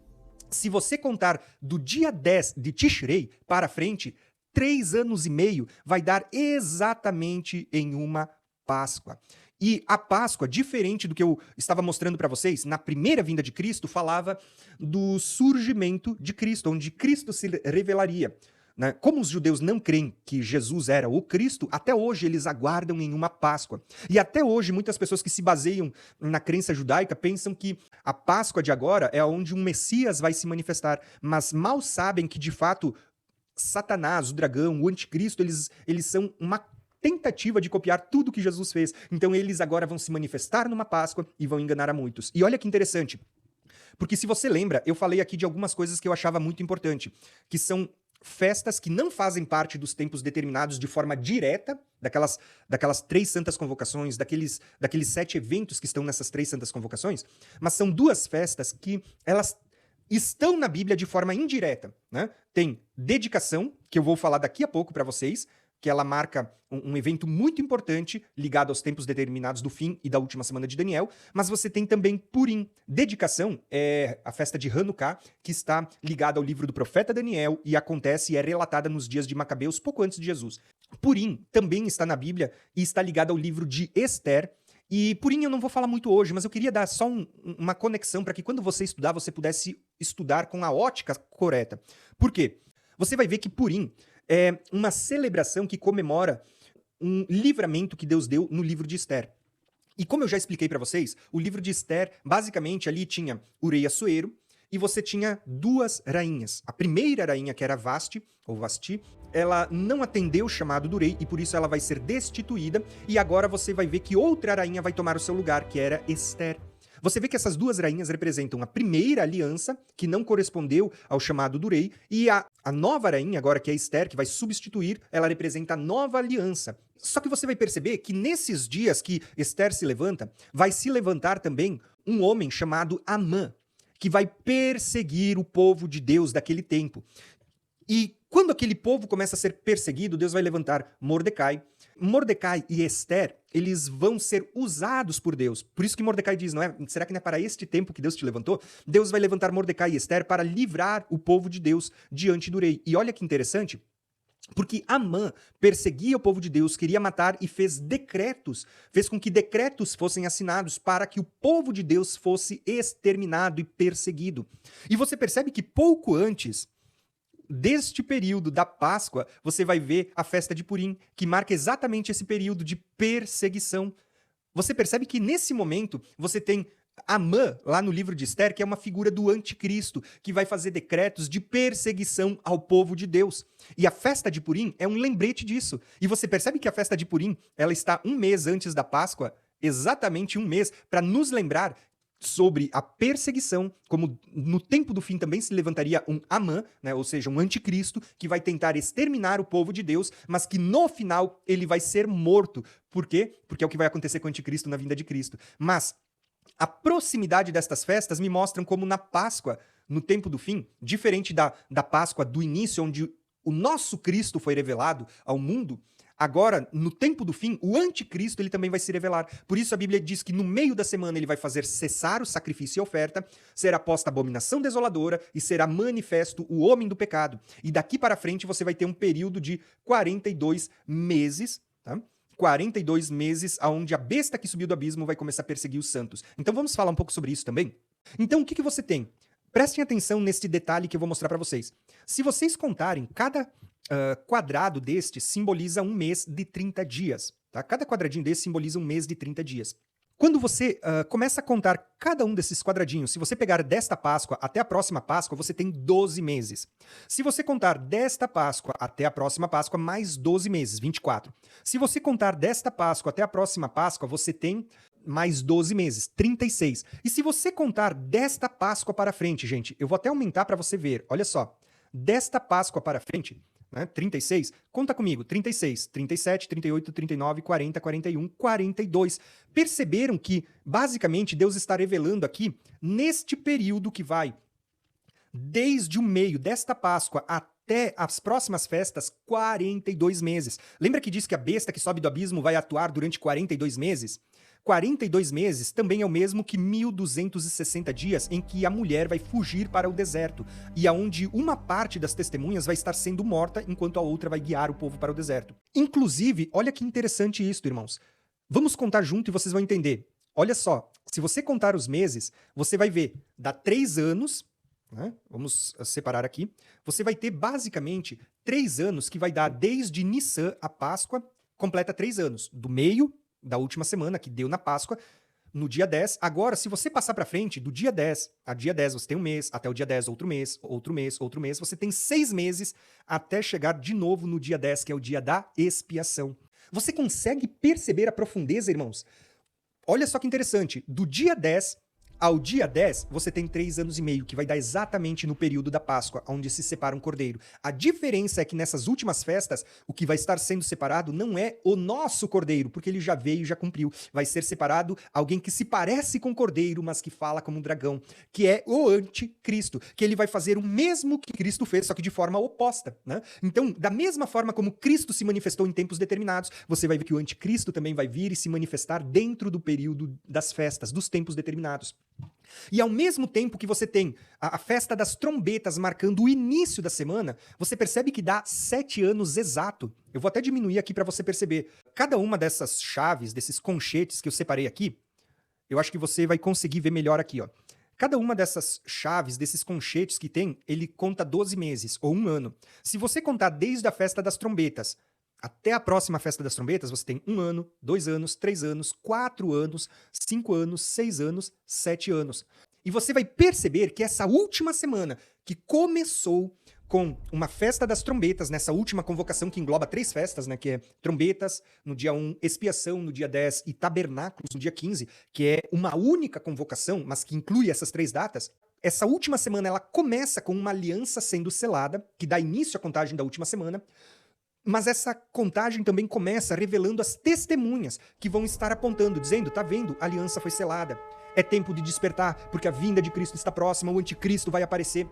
Se você contar do dia 10 de Tishrei para frente, 3 anos e meio vai dar exatamente em uma Páscoa. E a Páscoa, diferente do que eu estava mostrando para vocês, na primeira vinda de Cristo, falava do surgimento de Cristo, onde Cristo se revelaria. Né? Como os judeus não creem que Jesus era o Cristo, até hoje eles aguardam em uma Páscoa. E até hoje, muitas pessoas que se baseiam na crença judaica pensam que a Páscoa de agora é onde um Messias vai se manifestar, mas mal sabem que, de fato, Satanás, o dragão, o anticristo, eles são uma tentativa de copiar tudo que Jesus fez. Então eles agora vão se manifestar numa Páscoa e vão enganar a muitos. E olha que interessante, porque se você lembra, eu falei aqui de algumas coisas que eu achava muito importante, que são festas que não fazem parte dos tempos determinados de forma direta, daquelas 3 santas convocações, daqueles 7 eventos que estão nessas 3 santas convocações, mas são 2 festas que elas estão na Bíblia de forma indireta, né? Tem dedicação, que eu vou falar daqui a pouco para vocês, que ela marca um evento muito importante ligado aos tempos determinados do fim e da última semana de Daniel, mas você tem também Purim. Dedicação é a festa de Hanukkah, que está ligada ao livro do profeta Daniel e acontece e é relatada nos dias de Macabeus, pouco antes de Jesus. Purim também está na Bíblia e está ligada ao livro de Esther. E Purim eu não vou falar muito hoje, mas eu queria dar só uma conexão para que quando você estudar, você pudesse estudar com a ótica correta. Por quê? Você vai ver que Purim é uma celebração que comemora um livramento que Deus deu no livro de Esther. E como eu já expliquei para vocês, o livro de Esther, basicamente, ali tinha o rei Assuero e você tinha 2 rainhas. A primeira rainha, que era Vasti, ou Vasti, ela não atendeu o chamado do rei e por isso ela vai ser destituída. E agora você vai ver que outra rainha vai tomar o seu lugar, que era Esther. Você vê que essas 2 rainhas representam a primeira aliança, que não correspondeu ao chamado do rei, e a nova rainha, agora que é Esther, que vai substituir, ela representa a nova aliança. Só que você vai perceber que nesses dias que Esther se levanta, vai se levantar também um homem chamado Amã, que vai perseguir o povo de Deus daquele tempo. E quando aquele povo começa a ser perseguido, Deus vai levantar Mordecai. Mordecai e Esther, eles vão ser usados por Deus. Por isso que Mordecai diz, será que não é para este tempo que Deus te levantou? Deus vai levantar Mordecai e Esther para livrar o povo de Deus diante do rei. E olha que interessante, Porque Amã perseguia o povo de Deus, queria matar e fez decretos, fez com que decretos fossem assinados para que o povo de Deus fosse exterminado e perseguido. E você percebe que pouco antes deste período da Páscoa, você vai ver a festa de Purim, que marca exatamente esse período de perseguição. Você percebe que nesse momento você tem Amã, lá no livro de Esther, que é uma figura do anticristo, que vai fazer decretos de perseguição ao povo de Deus. E a festa de Purim é um lembrete disso. E você percebe que a festa de Purim, ela está um mês antes da Páscoa, exatamente um mês, para nos lembrar sobre a perseguição, como no tempo do fim também se levantaria um Amã, né, ou seja, um anticristo, que vai tentar exterminar o povo de Deus, mas que no final ele vai ser morto. Por quê? Porque é o que vai acontecer com o anticristo na vinda de Cristo. Mas a proximidade destas festas me mostram como na Páscoa, no tempo do fim, diferente da Páscoa do início, onde o nosso Cristo foi revelado ao mundo, agora, no tempo do fim, o anticristo ele também vai se revelar. Por isso a Bíblia diz que no meio da semana ele vai fazer cessar o sacrifício e a oferta, será posta a abominação desoladora e será manifesto o homem do pecado. E daqui para frente você vai ter um período de 42 meses, tá? 42 meses onde a besta que subiu do abismo vai começar a perseguir os santos. Então vamos falar um pouco sobre isso também? Então o que você tem? Prestem atenção neste detalhe que eu vou mostrar para vocês. Se vocês contarem, cada quadrado deste simboliza um mês de 30 dias. Tá? Cada quadradinho desse simboliza um mês de 30 dias. Quando você começa a contar cada um desses quadradinhos, se você pegar desta Páscoa até a próxima Páscoa, você tem 12 meses. Se você contar desta Páscoa até a próxima Páscoa, mais 12 meses, 24. Se você contar desta Páscoa até a próxima Páscoa, você tem mais 12 meses, 36. E se você contar desta Páscoa para frente, gente, eu vou até aumentar para você ver, olha só. Desta Páscoa para frente, né, 36, conta comigo, 36, 37, 38, 39, 40, 41, 42. Perceberam que, basicamente, Deus está revelando aqui, neste período que vai desde o meio desta Páscoa até as próximas festas, 42 meses. Lembra que diz que a besta que sobe do abismo vai atuar durante 42 meses? 42 meses também é o mesmo que 1.260 dias em que a mulher vai fugir para o deserto e aonde uma parte das testemunhas vai estar sendo morta enquanto a outra vai guiar o povo para o deserto. Inclusive, olha que interessante isso, irmãos. Vamos contar junto e vocês vão entender. Olha só, se você contar os meses, você vai ver, dá 3 anos, né? Vamos separar aqui. Você vai ter basicamente 3 anos que vai dar desde Nissan a Páscoa, completa 3 anos, do meio da última semana, que deu na Páscoa, no dia 10. Agora, se você passar para frente, do dia 10 a dia 10, você tem um mês, até o dia 10, outro mês, outro mês, outro mês, você tem 6 meses até chegar de novo no dia 10, que é o dia da expiação. Você consegue perceber a profundeza, irmãos? Olha só que interessante, do dia 10 ao dia 10, você tem 3 anos e meio, que vai dar exatamente no período da Páscoa, onde se separa um cordeiro. A diferença é que nessas últimas festas, o que vai estar sendo separado não é o nosso cordeiro, porque ele já veio e já cumpriu. Vai ser separado alguém que se parece com o cordeiro, mas que fala como um dragão, que é o anticristo, que ele vai fazer o mesmo que Cristo fez, só que de forma oposta, né? Então, da mesma forma como Cristo se manifestou em tempos determinados, você vai ver que o anticristo também vai vir e se manifestar dentro do período das festas, dos tempos determinados. E ao mesmo tempo que você tem a festa das trombetas marcando o início da semana, você percebe que dá 7 anos exato. Eu vou até diminuir aqui para você perceber. Cada uma dessas chaves, desses conchetes que eu separei aqui, eu acho que você vai conseguir ver melhor aqui, ó. Cada uma dessas chaves, desses conchetes que tem, ele conta 12 meses, ou 1 ano. Se você contar desde a festa das trombetas até a próxima festa das trombetas, você tem 1 ano, 2 anos, 3 anos, 4 anos, 5 anos, 6 anos, 7 anos. E você vai perceber que essa última semana, que começou com uma festa das trombetas, nessa última convocação que engloba 3 festas, né, que é trombetas no dia 1, expiação no dia 10 e tabernáculos no dia 15, que é uma única convocação, mas que inclui essas 3 datas. Essa última semana ela começa com uma aliança sendo selada, que dá início à contagem da última semana. Mas essa contagem também começa revelando as testemunhas que vão estar apontando, dizendo, tá vendo, a aliança foi selada. É tempo de despertar, porque a vinda de Cristo está próxima, o anticristo vai aparecer.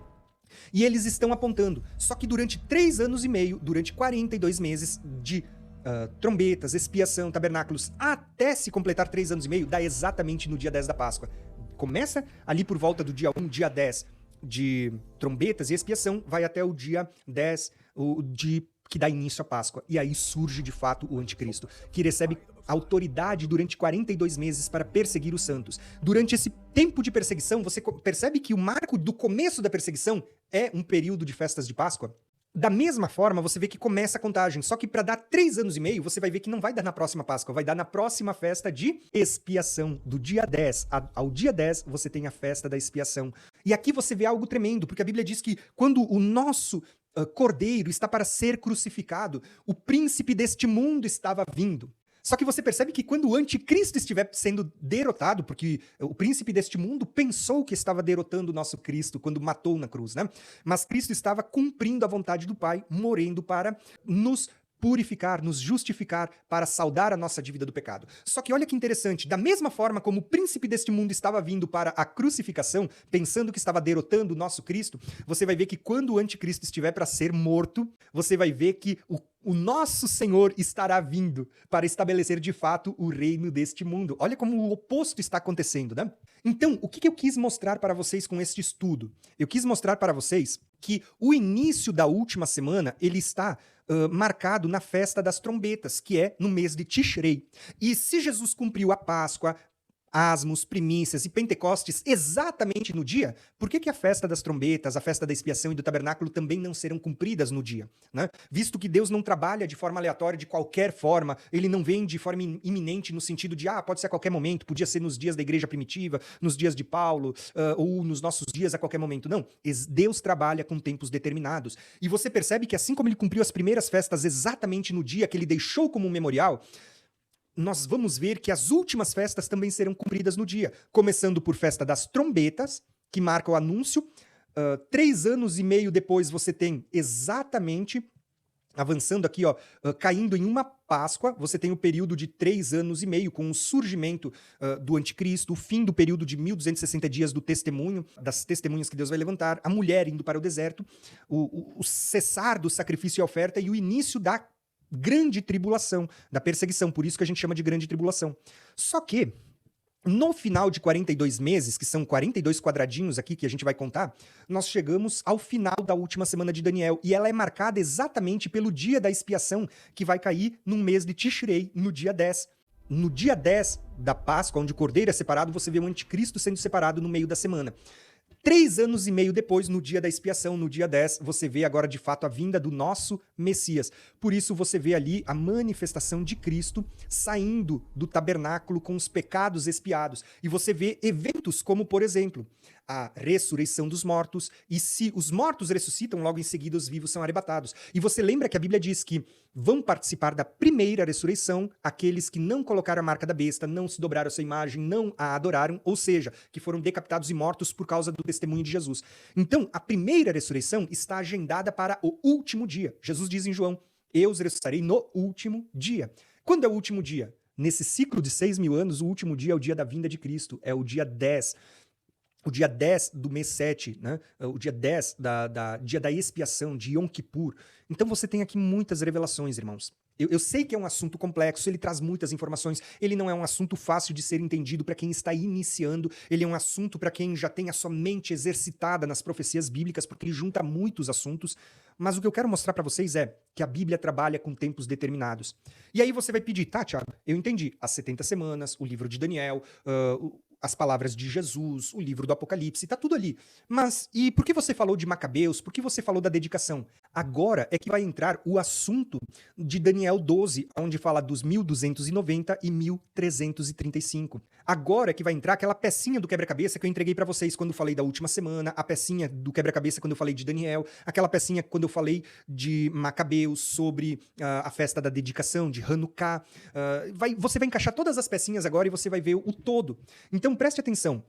E eles estão apontando. Só que durante 3 anos e meio, durante 42 meses de trombetas, expiação, tabernáculos, até se completar 3 anos e meio, dá exatamente no dia 10 da Páscoa. Começa ali por volta do dia 1, dia 10 de trombetas e expiação, vai até o dia 10 de que dá início à Páscoa. E aí surge de fato o anticristo, que recebe autoridade durante 42 meses para perseguir os santos. Durante esse tempo de perseguição, você percebe que o marco do começo da perseguição é um período de festas de Páscoa? Da mesma forma, você vê que começa a contagem, só que para dar 3 anos e meio, você vai ver que não vai dar na próxima Páscoa, vai dar na próxima festa de expiação, do dia 10. Ao dia 10, você tem a festa da expiação. E aqui você vê algo tremendo, porque a Bíblia diz que quando o nosso cordeiro está para ser crucificado, o príncipe deste mundo estava vindo. Só que você percebe que quando o anticristo estiver sendo derrotado, porque o príncipe deste mundo pensou que estava derrotando o nosso Cristo quando matou na cruz, né? Mas Cristo estava cumprindo a vontade do Pai, morrendo para nos purificar, nos justificar, para saldar a nossa dívida do pecado. Só que olha que interessante, da mesma forma como o príncipe deste mundo estava vindo para a crucificação, pensando que estava derrotando o nosso Cristo, você vai ver que quando o anticristo estiver para ser morto, você vai ver que o nosso Senhor estará vindo para estabelecer de fato o reino deste mundo. Olha como o oposto está acontecendo, né? Então, o que eu quis mostrar para vocês com este estudo? Eu quis mostrar para vocês que o início da última semana, ele está marcado na festa das trombetas, que é no mês de Tishrei. E se Jesus cumpriu a Páscoa, Asmos, Primícias e Pentecostes exatamente no dia, por que a festa das trombetas, a festa da expiação e do tabernáculo também não serão cumpridas no dia? Né? Visto que Deus não trabalha de forma aleatória, de qualquer forma, ele não vem de forma iminente no sentido de, pode ser a qualquer momento, podia ser nos dias da igreja primitiva, nos dias de Paulo, ou nos nossos dias a qualquer momento. Não, Deus trabalha com tempos determinados. E você percebe que assim como ele cumpriu as primeiras festas exatamente no dia que ele deixou como um memorial, nós vamos ver que as últimas festas também serão cumpridas no dia, começando por festa das trombetas, que marca o anúncio. 3 anos e meio depois você tem exatamente, avançando aqui, caindo em uma Páscoa, você tem o período de 3 anos e meio, com o surgimento do anticristo, o fim do período de 1260 dias do testemunho, das testemunhas que Deus vai levantar, a mulher indo para o deserto, o cessar do sacrifício e oferta e o início da grande tribulação, da perseguição, por isso que a gente chama de grande tribulação. Só que, no final de 42 meses, que são 42 quadradinhos aqui que a gente vai contar, nós chegamos ao final da última semana de Daniel, e ela é marcada exatamente pelo dia da expiação, que vai cair no mês de Tishrei, no dia 10. No dia 10 da Páscoa, onde o cordeiro é separado, você vê o anticristo sendo separado no meio da semana. 3 anos e meio depois, no dia da expiação, no dia 10, você vê agora de fato a vinda do nosso Messias. Por isso você vê ali a manifestação de Cristo saindo do tabernáculo com os pecados expiados. E você vê eventos como, por exemplo, a ressurreição dos mortos, e se os mortos ressuscitam, logo em seguida os vivos são arrebatados. E você lembra que a Bíblia diz que vão participar da primeira ressurreição aqueles que não colocaram a marca da besta, não se dobraram a sua imagem, não a adoraram, ou seja, que foram decapitados e mortos por causa do testemunho de Jesus. Então, a primeira ressurreição está agendada para o último dia. Jesus diz em João, eu os ressuscitarei no último dia. Quando é o último dia? Nesse ciclo de 6.000 anos, o último dia é o dia da vinda de Cristo, é o dia 10. O dia 10 do mês 7, né? O dia 10 dia da expiação, de Yom Kippur. Então você tem aqui muitas revelações, irmãos. Eu sei que é um assunto complexo, ele traz muitas informações, ele não é um assunto fácil de ser entendido para quem está iniciando, ele é um assunto para quem já tem a sua mente exercitada nas profecias bíblicas, porque ele junta muitos assuntos, mas o que eu quero mostrar para vocês é que a Bíblia trabalha com tempos determinados. E aí você vai pedir, tá, Thiago, eu entendi, as 70 semanas, o livro de Daniel, as palavras de Jesus, o livro do Apocalipse, tá tudo ali. Mas, e por que você falou de Macabeus? Por que você falou da dedicação? Agora é que vai entrar o assunto de Daniel 12, onde fala dos 1290 e 1335. Agora é que vai entrar aquela pecinha do quebra-cabeça que eu entreguei pra vocês quando eu falei da última semana, a pecinha do quebra-cabeça quando eu falei de Daniel, aquela pecinha quando eu falei de Macabeus, sobre a festa da dedicação, de Hanukkah. Você vai encaixar todas as pecinhas agora e você vai ver o todo. Então preste atenção.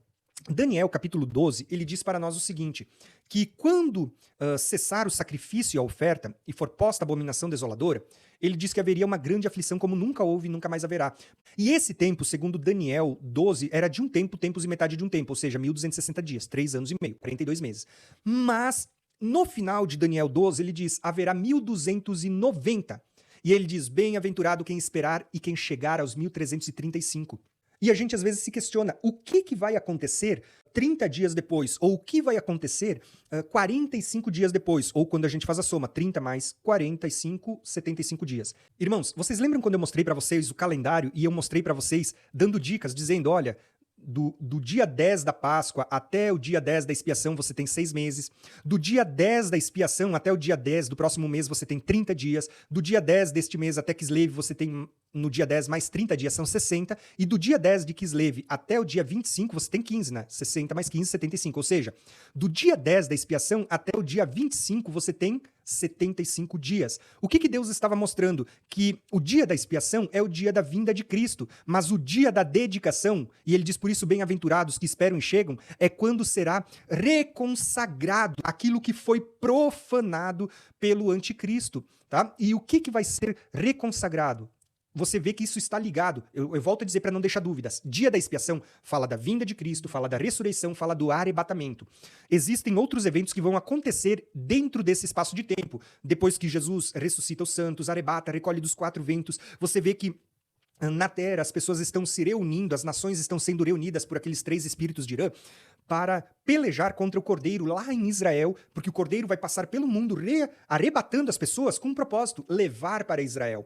Daniel, capítulo 12, ele diz para nós o seguinte, que quando cessar o sacrifício e a oferta e for posta a abominação desoladora, ele diz que haveria uma grande aflição como nunca houve e nunca mais haverá. E esse tempo, segundo Daniel 12, era de um tempo, tempos e metade de um tempo, ou seja, 1260 dias, 3 anos e meio, 42 meses. Mas, no final de Daniel 12, ele diz, haverá 1290. E ele diz, bem-aventurado quem esperar e quem chegar aos 1335. E a gente às vezes se questiona, o que vai acontecer 30 dias depois, ou o que vai acontecer 45 dias depois, ou quando a gente faz a soma, 30 mais 45, 75 dias. Irmãos, vocês lembram quando eu mostrei para vocês o calendário e eu mostrei para vocês dando dicas, dizendo, olha, do dia 10 da Páscoa até o dia 10 da expiação você tem 6 meses, do dia 10 da expiação até o dia 10 do próximo mês você tem 30 dias, do dia 10 deste mês até Kislev você tem no dia 10 mais 30 dias, são 60, e do dia 10 de Kislev até o dia 25 você tem 15, né? 60 mais 15, 75, ou seja, do dia 10 da expiação até o dia 25 você tem 75 dias. O que Deus estava mostrando? Que o dia da expiação é o dia da vinda de Cristo, mas o dia da dedicação, e ele diz por isso, bem-aventurados que esperam e chegam, é quando será reconsagrado aquilo que foi profanado pelo anticristo, tá? E o que vai ser reconsagrado? Você vê que isso está ligado. Eu volto a dizer para não deixar dúvidas. Dia da expiação fala da vinda de Cristo, fala da ressurreição, fala do arrebatamento. Existem outros eventos que vão acontecer dentro desse espaço de tempo. Depois que Jesus ressuscita os santos, arrebata, recolhe dos 4 ventos, você vê que na Terra as pessoas estão se reunindo, as nações estão sendo reunidas por aqueles 3 espíritos de Irã para pelejar contra o Cordeiro lá em Israel, porque o Cordeiro vai passar pelo mundo arrebatando as pessoas com um propósito, levar para Israel.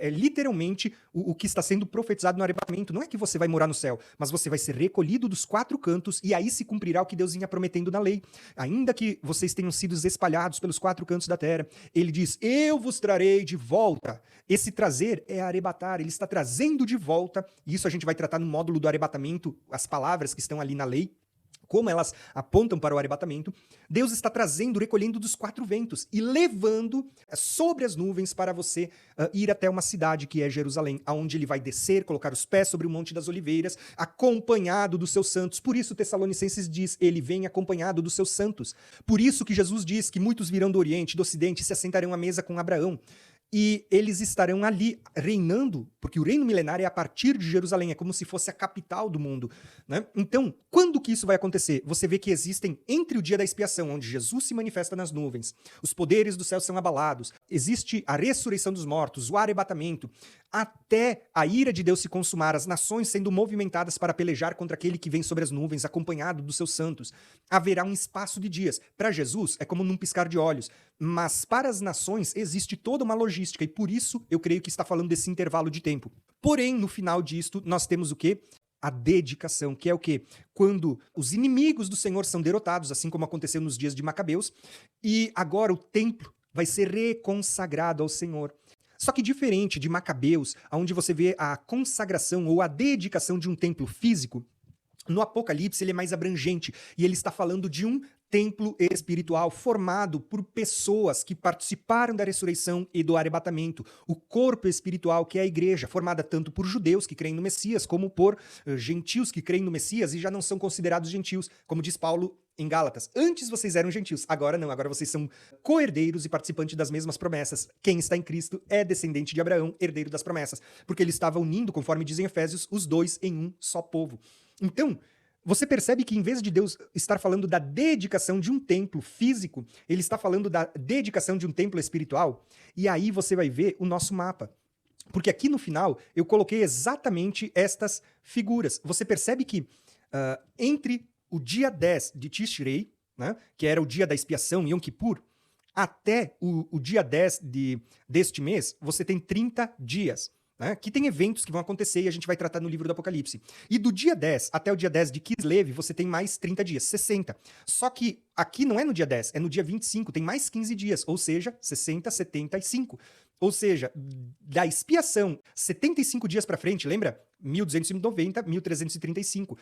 Literalmente o que está sendo profetizado no arrebatamento não é que você vai morar no céu, mas você vai ser recolhido dos 4 cantos e aí se cumprirá o que Deus vinha prometendo na lei. Ainda que vocês tenham sido espalhados pelos 4 cantos da terra, ele diz, eu vos trarei de volta. Esse trazer é arrebatar, ele está trazendo de volta, e isso a gente vai tratar no módulo do arrebatamento, as palavras que estão ali na lei, como elas apontam para o arrebatamento. Deus está trazendo, recolhendo dos 4 ventos e levando sobre as nuvens para você ir até uma cidade que é Jerusalém, aonde ele vai descer, colocar os pés sobre o Monte das Oliveiras, acompanhado dos seus santos. Por isso Tessalonicenses diz, ele vem acompanhado dos seus santos. Por isso que Jesus diz que muitos virão do Oriente, do Ocidente, e se assentarão à mesa com Abraão. E eles estarão ali reinando, porque o reino milenar é a partir de Jerusalém, é como se fosse a capital do mundo, né? Então, quando que isso vai acontecer? Você vê que existem, entre o dia da expiação, onde Jesus se manifesta nas nuvens, os poderes do céu são abalados, existe a ressurreição dos mortos, o arrebatamento, até a ira de Deus se consumar, as nações sendo movimentadas para pelejar contra aquele que vem sobre as nuvens, acompanhado dos seus santos. Haverá um espaço de dias. Para Jesus, é como num piscar de olhos. Mas para as nações existe toda uma logística e por isso eu creio que está falando desse intervalo de tempo. Porém, no final disto, nós temos o quê? A dedicação, que é o quê? Quando os inimigos do Senhor são derrotados, assim como aconteceu nos dias de Macabeus, e agora o templo vai ser reconsagrado ao Senhor. Só que diferente de Macabeus, onde você vê a consagração ou a dedicação de um templo físico, no Apocalipse ele é mais abrangente e ele está falando de um templo espiritual formado por pessoas que participaram da ressurreição e do arrebatamento. O corpo espiritual, que é a igreja, formada tanto por judeus que creem no Messias, como por gentios que creem no Messias e já não são considerados gentios, como diz Paulo em Gálatas. Antes vocês eram gentios, agora não, agora vocês são co-herdeiros e participantes das mesmas promessas. Quem está em Cristo é descendente de Abraão, herdeiro das promessas, porque ele estava unindo, conforme dizem Efésios, os dois em um só povo. Então, você percebe que em vez de Deus estar falando da dedicação de um templo físico, ele está falando da dedicação de um templo espiritual, e aí você vai ver o nosso mapa. Porque aqui no final eu coloquei exatamente estas figuras. Você percebe que entre o dia 10 de Tishrei, né, que era o dia da expiação, Yom Kippur, até o dia 10 deste mês, você tem 30 dias. Né, que tem eventos que vão acontecer e a gente vai tratar no livro do Apocalipse. E do dia 10 até o dia 10 de Kislev, você tem mais 30 dias, 60. Só que aqui não é no dia 10, é no dia 25, tem mais 15 dias, ou seja, 60, 75. Ou seja, da expiação, 75 dias para frente, lembra? 1290, 1335.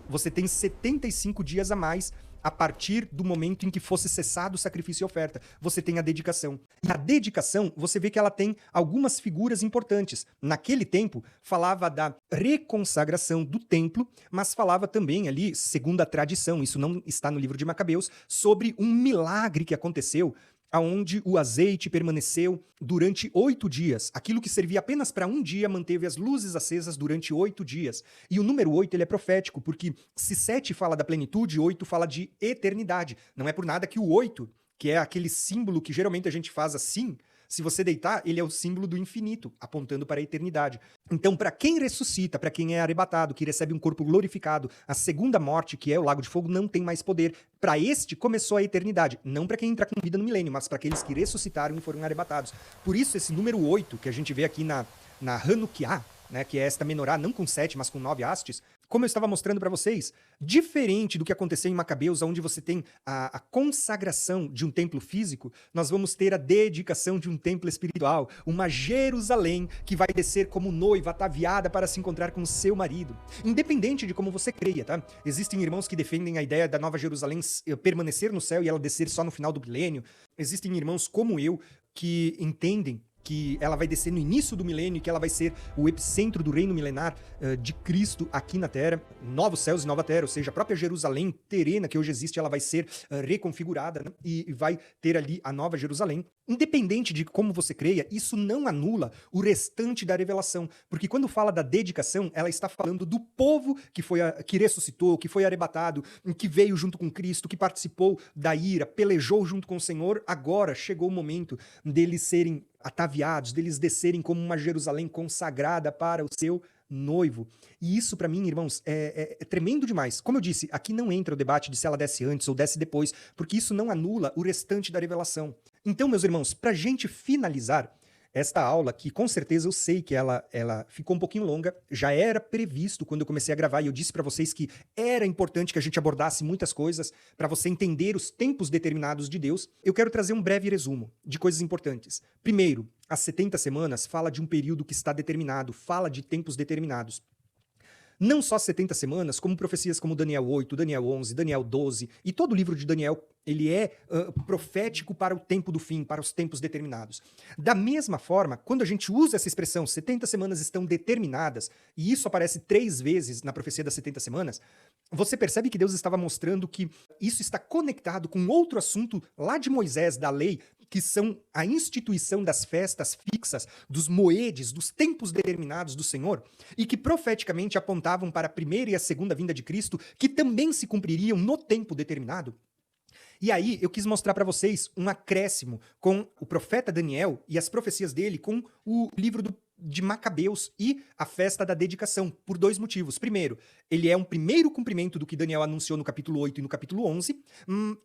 Você tem 75 dias a mais a partir do momento em que fosse cessado o sacrifício e oferta. Você tem a dedicação. E a dedicação, você vê que ela tem algumas figuras importantes. Naquele tempo, falava da reconsagração do templo, mas falava também ali, segundo a tradição, isso não está no livro de Macabeus, sobre um milagre que aconteceu aonde o azeite permaneceu durante 8 dias. Aquilo que servia apenas para um dia manteve as luzes acesas durante 8 dias. E o número 8 ele é profético, porque se 7 fala da plenitude, 8 fala de eternidade. Não é por nada que o 8, que é aquele símbolo que geralmente a gente faz assim, Se você deitar, ele é o símbolo do infinito, apontando para a eternidade. Então, para quem ressuscita, para quem é arrebatado, que recebe um corpo glorificado, a segunda morte, que é o lago de fogo, não tem mais poder. Para este começou a eternidade. Não para quem entra com vida no milênio, mas para aqueles que ressuscitaram e foram arrebatados. Por isso, esse número 8, que a gente vê aqui na Hanukkah, né, que é esta menorá, não com 7, mas com 9 hastes, como eu estava mostrando para vocês, diferente do que aconteceu em Macabeus, onde você tem a consagração de um templo físico, nós vamos ter a dedicação de um templo espiritual, uma Jerusalém que vai descer como noiva ataviada para se encontrar com o seu marido. Independente de como você creia, tá? Existem irmãos que defendem a ideia da Nova Jerusalém permanecer no céu e ela descer só no final do milênio. Existem irmãos como eu que entendem que ela vai descer no início do milênio e que ela vai ser o epicentro do reino milenar de Cristo aqui na Terra, novos céus e nova terra, ou seja, a própria Jerusalém terrena que hoje existe, ela vai ser reconfigurada, né? E vai ter ali a nova Jerusalém. Independente de como você creia, isso não anula o restante da revelação, porque quando fala da dedicação, ela está falando do povo que ressuscitou, que foi arrebatado, que veio junto com Cristo, que participou da ira, pelejou junto com o Senhor. Agora chegou o momento deles serem ataviados, deles descerem como uma Jerusalém consagrada para o seu noivo. E isso, para mim, irmãos, é tremendo demais. Como eu disse, aqui não entra o debate de se ela desce antes ou desce depois, porque isso não anula o restante da revelação. Então, meus irmãos, para a gente finalizar esta aula, que com certeza eu sei que ela ficou um pouquinho longa, já era previsto quando eu comecei a gravar, e eu disse para vocês que era importante que a gente abordasse muitas coisas para você entender os tempos determinados de Deus. Eu quero trazer um breve resumo de coisas importantes. Primeiro, as 70 semanas fala de um período que está determinado, fala de tempos determinados. Não só 70 semanas, como profecias como Daniel 8, Daniel 11, Daniel 12, e todo o livro de Daniel, ele é profético para o tempo do fim, para os tempos determinados. Da mesma forma, quando a gente usa essa expressão, 70 semanas estão determinadas, e isso aparece 3 vezes na profecia das 70 semanas, você percebe que Deus estava mostrando que isso está conectado com outro assunto lá de Moisés, da lei, que são a instituição das festas fixas, dos moedes, dos tempos determinados do Senhor, e que profeticamente apontavam para a primeira e a segunda vinda de Cristo, que também se cumpririam no tempo determinado. E aí eu quis mostrar para vocês um acréscimo com o profeta Daniel e as profecias dele com o livro de Macabeus e a festa da dedicação, por 2 motivos. Primeiro, ele é um primeiro cumprimento do que Daniel anunciou no capítulo 8 e no capítulo 11,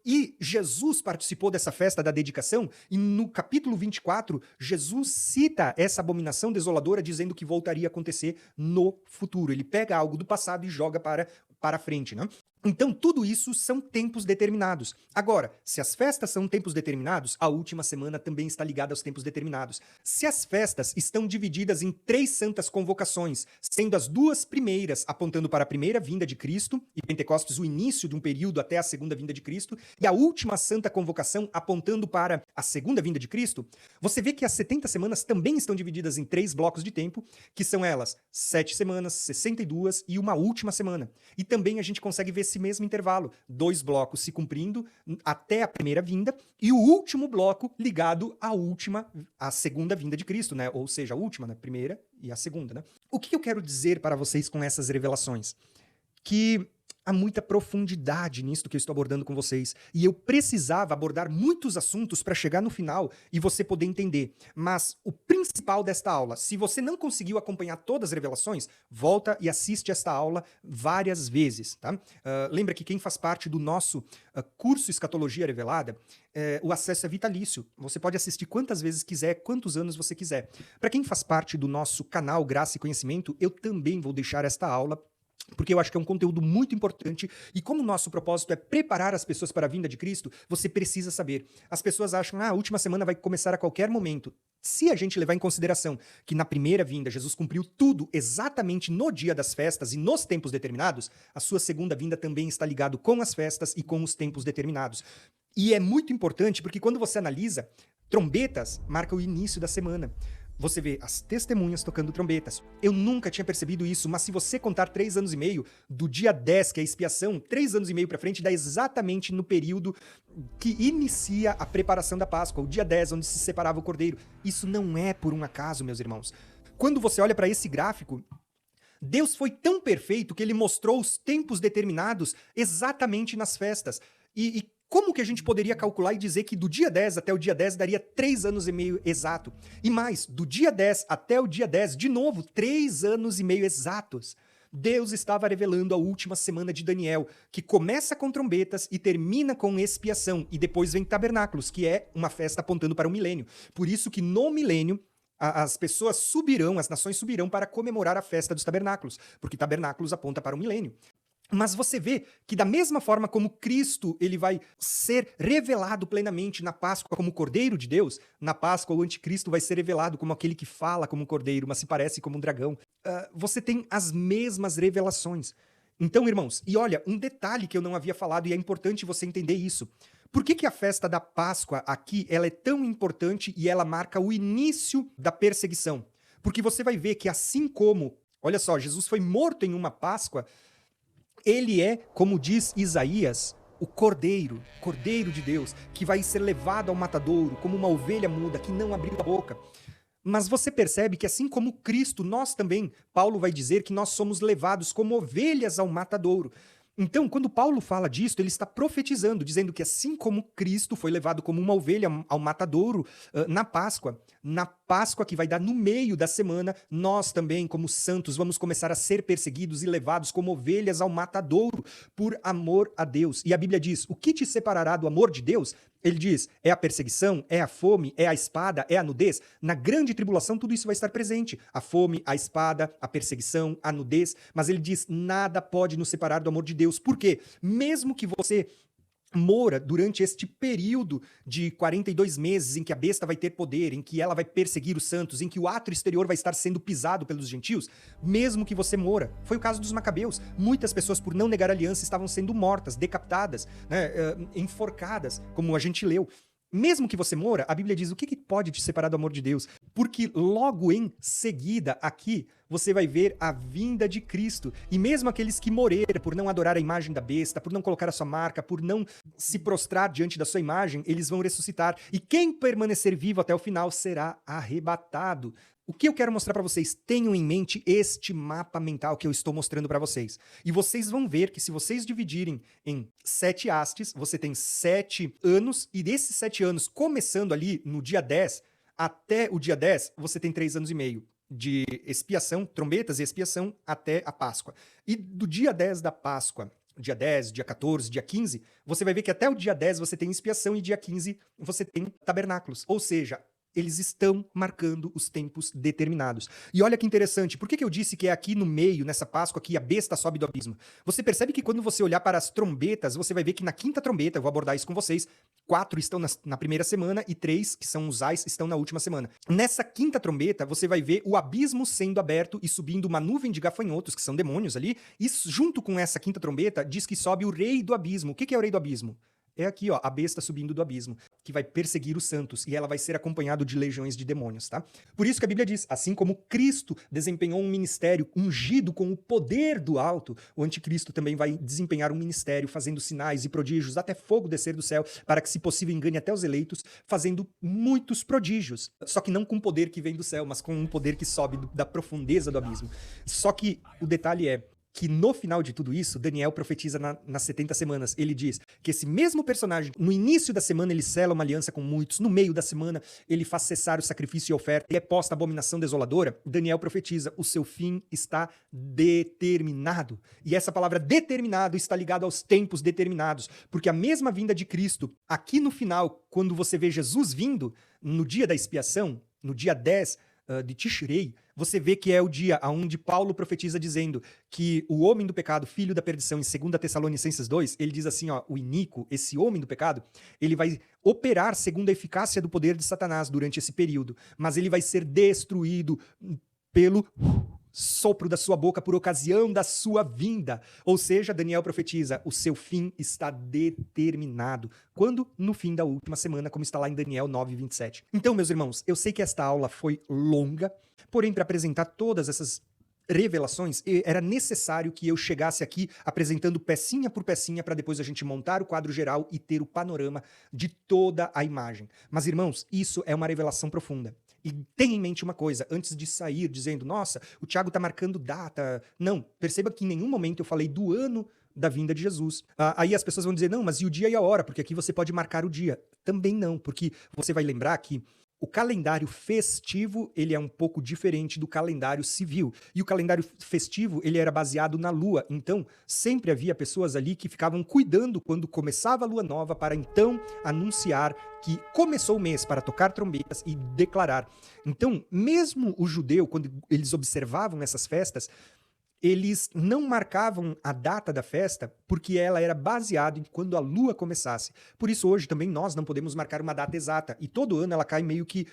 e Jesus participou dessa festa da dedicação, e no capítulo 24, Jesus cita essa abominação desoladora, dizendo que voltaria a acontecer no futuro. Ele pega algo do passado e joga para frente, né? Então, tudo isso são tempos determinados. Agora, se as festas são tempos determinados, a última semana também está ligada aos tempos determinados. Se as festas estão divididas em 3 santas convocações, sendo as 2 primeiras apontando para a primeira vinda de Cristo, e Pentecostes o início de um período até a segunda vinda de Cristo, e a última santa convocação apontando para a segunda vinda de Cristo, você vê que as 70 semanas também estão divididas em 3 blocos de tempo, que são elas 7 semanas, 62 e uma última semana. E também a gente consegue ver esse mesmo intervalo, 2 blocos se cumprindo até a primeira vinda e o último bloco ligado à segunda vinda de Cristo, né? Ou seja, a última, né? Primeira e a segunda, né? O que eu quero dizer para vocês com essas revelações? Que há muita profundidade nisso que eu estou abordando com vocês. E eu precisava abordar muitos assuntos para chegar no final e você poder entender. Mas o principal desta aula, se você não conseguiu acompanhar todas as revelações, volta e assiste esta aula várias vezes. Tá? Lembra que quem faz parte do nosso curso Escatologia Revelada, o acesso é vitalício. Você pode assistir quantas vezes quiser, quantos anos você quiser. Para quem faz parte do nosso canal Graça e Conhecimento, eu também vou deixar esta aula, porque eu acho que é um conteúdo muito importante e como o nosso propósito é preparar as pessoas para a vinda de Cristo, você precisa saber. As pessoas acham, a última semana vai começar a qualquer momento. Se a gente levar em consideração que na primeira vinda Jesus cumpriu tudo exatamente no dia das festas e nos tempos determinados, a sua segunda vinda também está ligado com as festas e com os tempos determinados. E é muito importante porque quando você analisa, trombetas marca o início da semana. Você vê as testemunhas tocando trombetas. Eu nunca tinha percebido isso, mas se você contar 3 anos e meio, do dia 10, que é a expiação, 3 anos e meio para frente, dá exatamente no período que inicia a preparação da Páscoa, o dia 10, onde se separava o cordeiro. Isso não é por um acaso, meus irmãos. Quando você olha para esse gráfico, Deus foi tão perfeito que ele mostrou os tempos determinados exatamente nas festas. E Como que a gente poderia calcular e dizer que do dia 10 até o dia 10 daria 3 anos e meio exato? E mais, do dia 10 até o dia 10, de novo, 3 anos e meio exatos. Deus estava revelando a última semana de Daniel, que começa com trombetas e termina com expiação, e depois vem tabernáculos, que é uma festa apontando para o milênio. Por isso que no milênio, as pessoas subirão, as nações subirão para comemorar a festa dos tabernáculos, porque tabernáculos aponta para o milênio. Mas você vê que da mesma forma como Cristo ele vai ser revelado plenamente na Páscoa como Cordeiro de Deus, na Páscoa o anticristo vai ser revelado como aquele que fala como um cordeiro, mas se parece como um dragão. Você tem as mesmas revelações. Então, irmãos, e olha, um detalhe que eu não havia falado e é importante você entender isso. Por que a festa da Páscoa aqui ela é tão importante e ela marca o início da perseguição? Porque você vai ver que assim como, olha só, Jesus foi morto em uma Páscoa, ele é, como diz Isaías, o Cordeiro de Deus, que vai ser levado ao matadouro como uma ovelha muda que não abriu a boca. Mas você percebe que assim como Cristo, nós também, Paulo vai dizer que nós somos levados como ovelhas ao matadouro. Então, quando Paulo fala disso, ele está profetizando, dizendo que assim como Cristo foi levado como uma ovelha ao matadouro na Páscoa que vai dar no meio da semana, nós também, como santos, vamos começar a ser perseguidos e levados como ovelhas ao matadouro por amor a Deus. E a Bíblia diz, o que te separará do amor de Deus? Ele diz, é a perseguição, é a fome, é a espada, é a nudez. Na grande tribulação tudo isso vai estar presente. A fome, a espada, a perseguição, a nudez. Mas ele diz, nada pode nos separar do amor de Deus. Por quê? Mesmo que você mora durante este período de 42 meses em que a besta vai ter poder, em que ela vai perseguir os santos, em que o átrio exterior vai estar sendo pisado pelos gentios, mesmo que você mora. Foi o caso dos macabeus. Muitas pessoas, por não negar a aliança, estavam sendo mortas, decapitadas, né, enforcadas, como a gente leu. Mesmo que você mora, a Bíblia diz o que pode te separar do amor de Deus? Porque logo em seguida, aqui, você vai ver a vinda de Cristo. E mesmo aqueles que morreram por não adorar a imagem da besta, por não colocar a sua marca, por não se prostrar diante da sua imagem, eles vão ressuscitar. E quem permanecer vivo até o final será arrebatado. O que eu quero mostrar para vocês? Tenham em mente este mapa mental que eu estou mostrando para vocês. E vocês vão ver que se vocês dividirem em 7 hastes, você tem 7 anos, e desses 7 anos, começando ali no dia 10, até o dia 10, você tem 3 anos e meio de expiação, trombetas e expiação até a Páscoa. E do dia 10 da Páscoa, dia 10, dia 14, dia 15, você vai ver que até o dia 10 você tem expiação e dia 15 você tem tabernáculos. Ou seja, eles estão marcando os tempos determinados. E olha que interessante, por que eu disse que é aqui no meio, nessa Páscoa, que a besta sobe do abismo? Você percebe que quando você olhar para as trombetas, você vai ver que na quinta trombeta, eu vou abordar isso com vocês, 4 estão na primeira semana e 3, que são os ais, estão na última semana. Nessa quinta trombeta, você vai ver o abismo sendo aberto e subindo uma nuvem de gafanhotos, que são demônios ali, e junto com essa quinta trombeta, diz que sobe o rei do abismo. O que é o rei do abismo? É aqui, ó, a besta subindo do abismo, que vai perseguir os santos, e ela vai ser acompanhada de legiões de demônios, tá? Por isso que a Bíblia diz, assim como Cristo desempenhou um ministério ungido com o poder do alto, o anticristo também vai desempenhar um ministério fazendo sinais e prodígios, até fogo descer do céu, para que, se possível, engane até os eleitos, fazendo muitos prodígios. Só que não com poder que vem do céu, mas com um poder que sobe da profundeza do abismo. Só que o detalhe é que no final de tudo isso, Daniel profetiza nas 70 semanas. Ele diz que esse mesmo personagem, no início da semana, ele sela uma aliança com muitos, no meio da semana, ele faz cessar o sacrifício e a oferta, e é posta a abominação desoladora. Daniel profetiza, o seu fim está determinado. E essa palavra determinado está ligada aos tempos determinados, porque a mesma vinda de Cristo, aqui no final, quando você vê Jesus vindo, no dia da expiação, no dia 10 de Tishrei, você vê que é o dia onde Paulo profetiza dizendo que o homem do pecado, filho da perdição, em 2 Tessalonicenses 2, ele diz assim, ó, o iníquo, esse homem do pecado, ele vai operar segundo a eficácia do poder de Satanás durante esse período, mas ele vai ser destruído pelo sopro da sua boca por ocasião da sua vinda. Ou seja, Daniel profetiza, o seu fim está determinado. Quando? No fim da última semana, como está lá em Daniel 9:27. Então, meus irmãos, eu sei que esta aula foi longa, porém, para apresentar todas essas revelações, era necessário que eu chegasse aqui apresentando pecinha por pecinha para depois a gente montar o quadro geral e ter o panorama de toda a imagem. Mas, irmãos, isso é uma revelação profunda. E tenha em mente uma coisa, antes de sair dizendo, nossa, o Thiago está marcando data. Não, perceba que em nenhum momento eu falei do ano da vinda de Jesus. Aí as pessoas vão dizer, não, mas e o dia e a hora? Porque aqui você pode marcar o dia. Também não, porque você vai lembrar que o calendário festivo, ele é um pouco diferente do calendário civil. E o calendário festivo, ele era baseado na lua. Então, sempre havia pessoas ali que ficavam cuidando quando começava a lua nova para então anunciar que começou o mês, para tocar trombetas e declarar. Então, mesmo o judeu, quando eles observavam essas festas, eles não marcavam a data da festa porque ela era baseada em quando a lua começasse. Por isso, hoje também nós não podemos marcar uma data exata. E todo ano ela cai meio que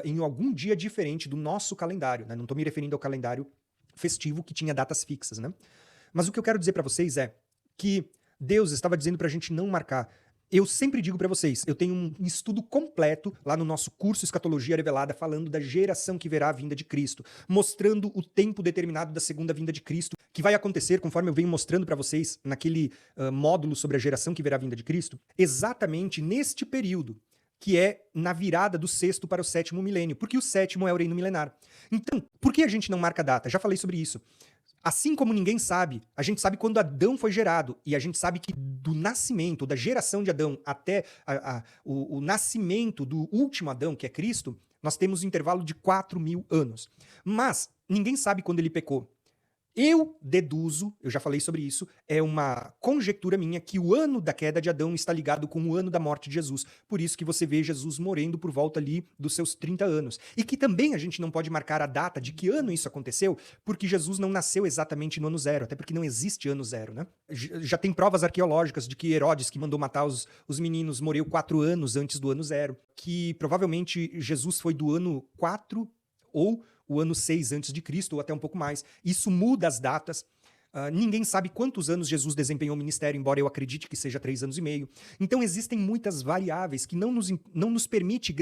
em algum dia diferente do nosso calendário. Né? Não estou me referindo ao calendário festivo que tinha datas fixas. Né? Mas o que eu quero dizer para vocês é que Deus estava dizendo para a gente não marcar. Eu sempre digo para vocês, eu tenho um estudo completo lá no nosso curso Escatologia Revelada falando da geração que verá a vinda de Cristo, mostrando o tempo determinado da segunda vinda de Cristo, que vai acontecer, conforme eu venho mostrando para vocês naquele módulo sobre a geração que verá a vinda de Cristo, exatamente neste período, que é na virada do 6º para o 7º milênio, porque o 7º é o reino milenar. Então, por que a gente não marca data? Já falei sobre isso. Assim como ninguém sabe, a gente sabe quando Adão foi gerado, e a gente sabe que do nascimento, da geração de Adão até o nascimento do último Adão, que é Cristo, nós temos um intervalo de 4.000 anos. Mas ninguém sabe quando ele pecou. Eu deduzo, eu já falei sobre isso, é uma conjectura minha que o ano da queda de Adão está ligado com o ano da morte de Jesus. Por isso que você vê Jesus morrendo por volta ali dos seus 30 anos. E que também a gente não pode marcar a data de que ano isso aconteceu, porque Jesus não nasceu exatamente no ano zero, até porque não existe ano zero, né? Já tem provas arqueológicas de que Herodes, que mandou matar os meninos, morreu 4 anos antes do ano zero, que provavelmente Jesus foi do ano 4 ou o ano 6 antes de Cristo, ou até um pouco mais. Isso muda as datas. Ninguém sabe quantos anos Jesus desempenhou o ministério, embora eu acredite que seja 3 anos e meio. Então existem muitas variáveis que não nos permite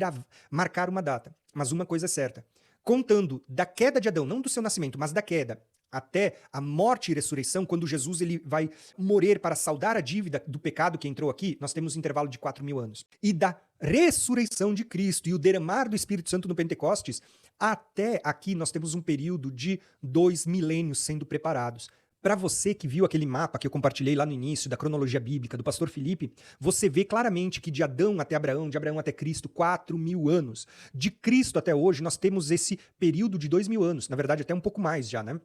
marcar uma data. Mas uma coisa é certa. Contando da queda de Adão, não do seu nascimento, mas da queda, até a morte e ressurreição, quando Jesus ele vai morrer para saldar a dívida do pecado que entrou aqui, nós temos um intervalo de 4.000 anos. E da ressurreição de Cristo e o derramar do Espírito Santo no Pentecostes, até aqui nós temos um período de 2 milênios sendo preparados. Para você que viu aquele mapa que eu compartilhei lá no início, da cronologia bíblica, do pastor Felipe, você vê claramente que de Adão até Abraão, de Abraão até Cristo, 4.000 anos. De Cristo até hoje, nós temos esse período de 2.000 anos. Na verdade, até um pouco mais já, né?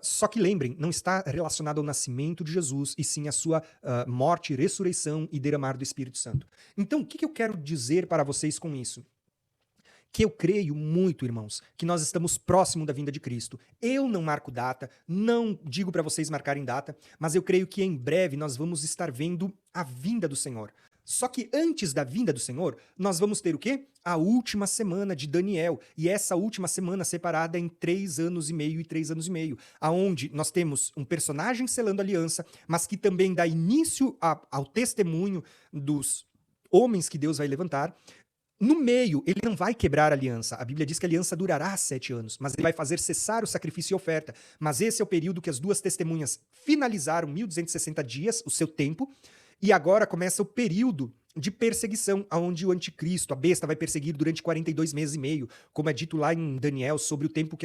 Só que lembrem, não está relacionado ao nascimento de Jesus, e sim à sua morte, ressurreição e derramar do Espírito Santo. Então, o que eu quero dizer para vocês com isso? Que eu creio muito, irmãos, que nós estamos próximo da vinda de Cristo. Eu não marco data, não digo para vocês marcarem data, mas eu creio que em breve nós vamos estar vendo a vinda do Senhor. Só que antes da vinda do Senhor, nós vamos ter o quê? A última semana de Daniel. E essa última semana separada em 3 anos e meio e 3 anos e meio, aonde nós temos um personagem selando aliança, mas que também dá início ao testemunho dos homens que Deus vai levantar. No meio, ele não vai quebrar a aliança. A Bíblia diz que a aliança durará 7 anos, mas ele vai fazer cessar o sacrifício e oferta. Mas esse é o período que as duas testemunhas finalizaram 1.260 dias, o seu tempo, e agora começa o período de perseguição, onde o anticristo, a besta, vai perseguir durante 42 meses e meio, como é dito lá em Daniel, sobre o tempo que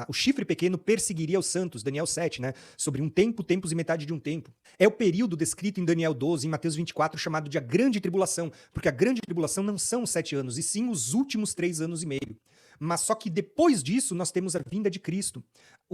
o chifre pequeno perseguiria os santos, Daniel 7, né? Sobre um tempo, tempos e metade de um tempo. É o período descrito em Daniel 12, em Mateus 24, chamado de a grande tribulação, porque a grande tribulação não são os 7 anos, e sim os últimos 3 anos e meio. Mas só que depois disso nós temos a vinda de Cristo,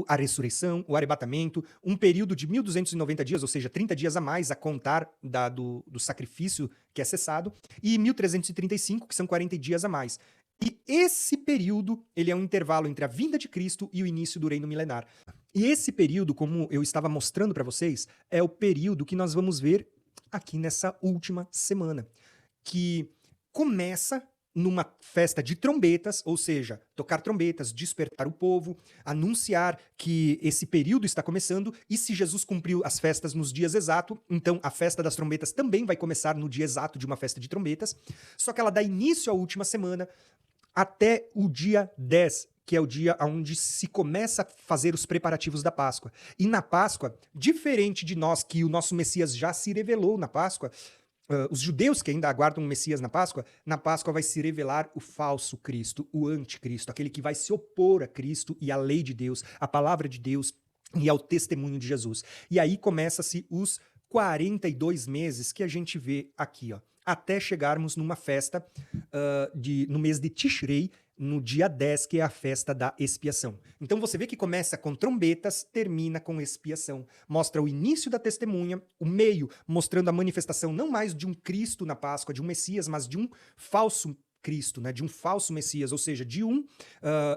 a ressurreição, o arrebatamento, um período de 1.290 dias, ou seja, 30 dias a mais a contar do sacrifício que é cessado, e 1.335, que são 40 dias a mais. E esse período, ele é um intervalo entre a vinda de Cristo e o início do reino milenar. E esse período, como eu estava mostrando para vocês, é o período que nós vamos ver aqui nessa última semana, que começa numa festa de trombetas, ou seja, tocar trombetas, despertar o povo, anunciar que esse período está começando, e se Jesus cumpriu as festas nos dias exatos, então a festa das trombetas também vai começar no dia exato de uma festa de trombetas, só que ela dá início à última semana até o dia 10, que é o dia onde se começa a fazer os preparativos da Páscoa. E na Páscoa, diferente de nós, que o nosso Messias já se revelou na Páscoa, os judeus que ainda aguardam o Messias na Páscoa vai se revelar o falso Cristo, o anticristo, aquele que vai se opor a Cristo e à lei de Deus, à palavra de Deus, e ao testemunho de Jesus. E aí começa-se os 42 meses que a gente vê aqui, ó, até chegarmos numa festa no mês de Tishrei, no dia 10, que é a festa da expiação. Então você vê que começa com trombetas, termina com expiação. Mostra o início da testemunha, o meio mostrando a manifestação não mais de um Cristo na Páscoa, de um Messias, mas de um falso Cristo, né, de um falso Messias, ou seja, de um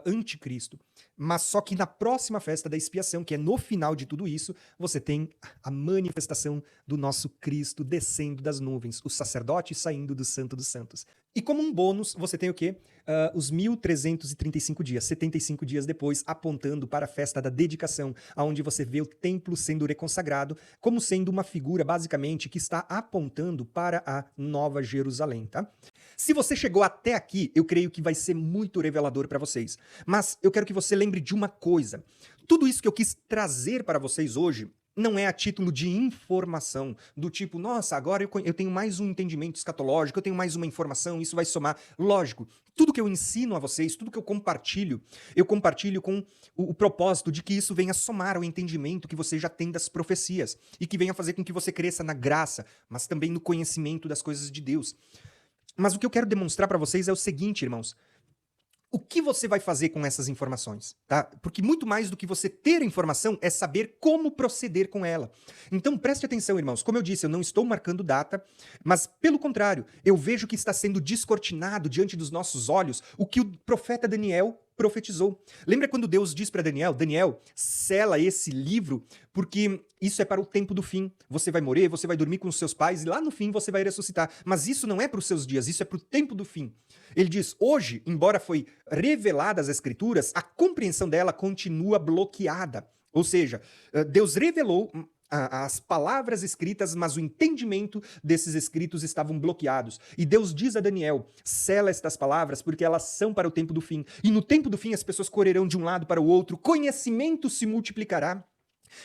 anticristo. Mas só que na próxima festa da expiação, que é no final de tudo isso, você tem a manifestação do nosso Cristo descendo das nuvens, o sacerdote saindo do Santo dos Santos. E como um bônus, você tem o quê? Os 1335 dias, 75 dias depois, apontando para a festa da dedicação, onde você vê o templo sendo reconsagrado, como sendo uma figura, basicamente, que está apontando para a Nova Jerusalém, tá? Se você chegou até aqui, eu creio que vai ser muito revelador para vocês. Mas eu quero que você lembre de uma coisa. Tudo isso que eu quis trazer para vocês hoje não é a título de informação, do tipo, nossa, agora eu tenho mais um entendimento escatológico, eu tenho mais uma informação, isso vai somar. Lógico, tudo que eu ensino a vocês, tudo que eu compartilho com o propósito de que isso venha somar ao entendimento que você já tem das profecias e que venha fazer com que você cresça na graça, mas também no conhecimento das coisas de Deus. Mas o que eu quero demonstrar para vocês é o seguinte, irmãos. O que você vai fazer com essas informações, tá? Porque muito mais do que você ter a informação é saber como proceder com ela. Então preste atenção, irmãos. Como eu disse, eu não estou marcando data, mas pelo contrário, eu vejo que está sendo descortinado diante dos nossos olhos o que o profeta Daniel profetizou. Lembra quando Deus diz para Daniel, Daniel, sela esse livro porque isso é para o tempo do fim. Você vai morrer, você vai dormir com os seus pais e lá no fim você vai ressuscitar. Mas isso não é para os seus dias, isso é para o tempo do fim. Ele diz, hoje, embora foi revelada as Escrituras, a compreensão dela continua bloqueada. Ou seja, Deus revelou as palavras escritas, mas o entendimento desses escritos estavam bloqueados. E Deus diz a Daniel, sela estas palavras porque elas são para o tempo do fim. E no tempo do fim as pessoas correrão de um lado para o outro, conhecimento se multiplicará.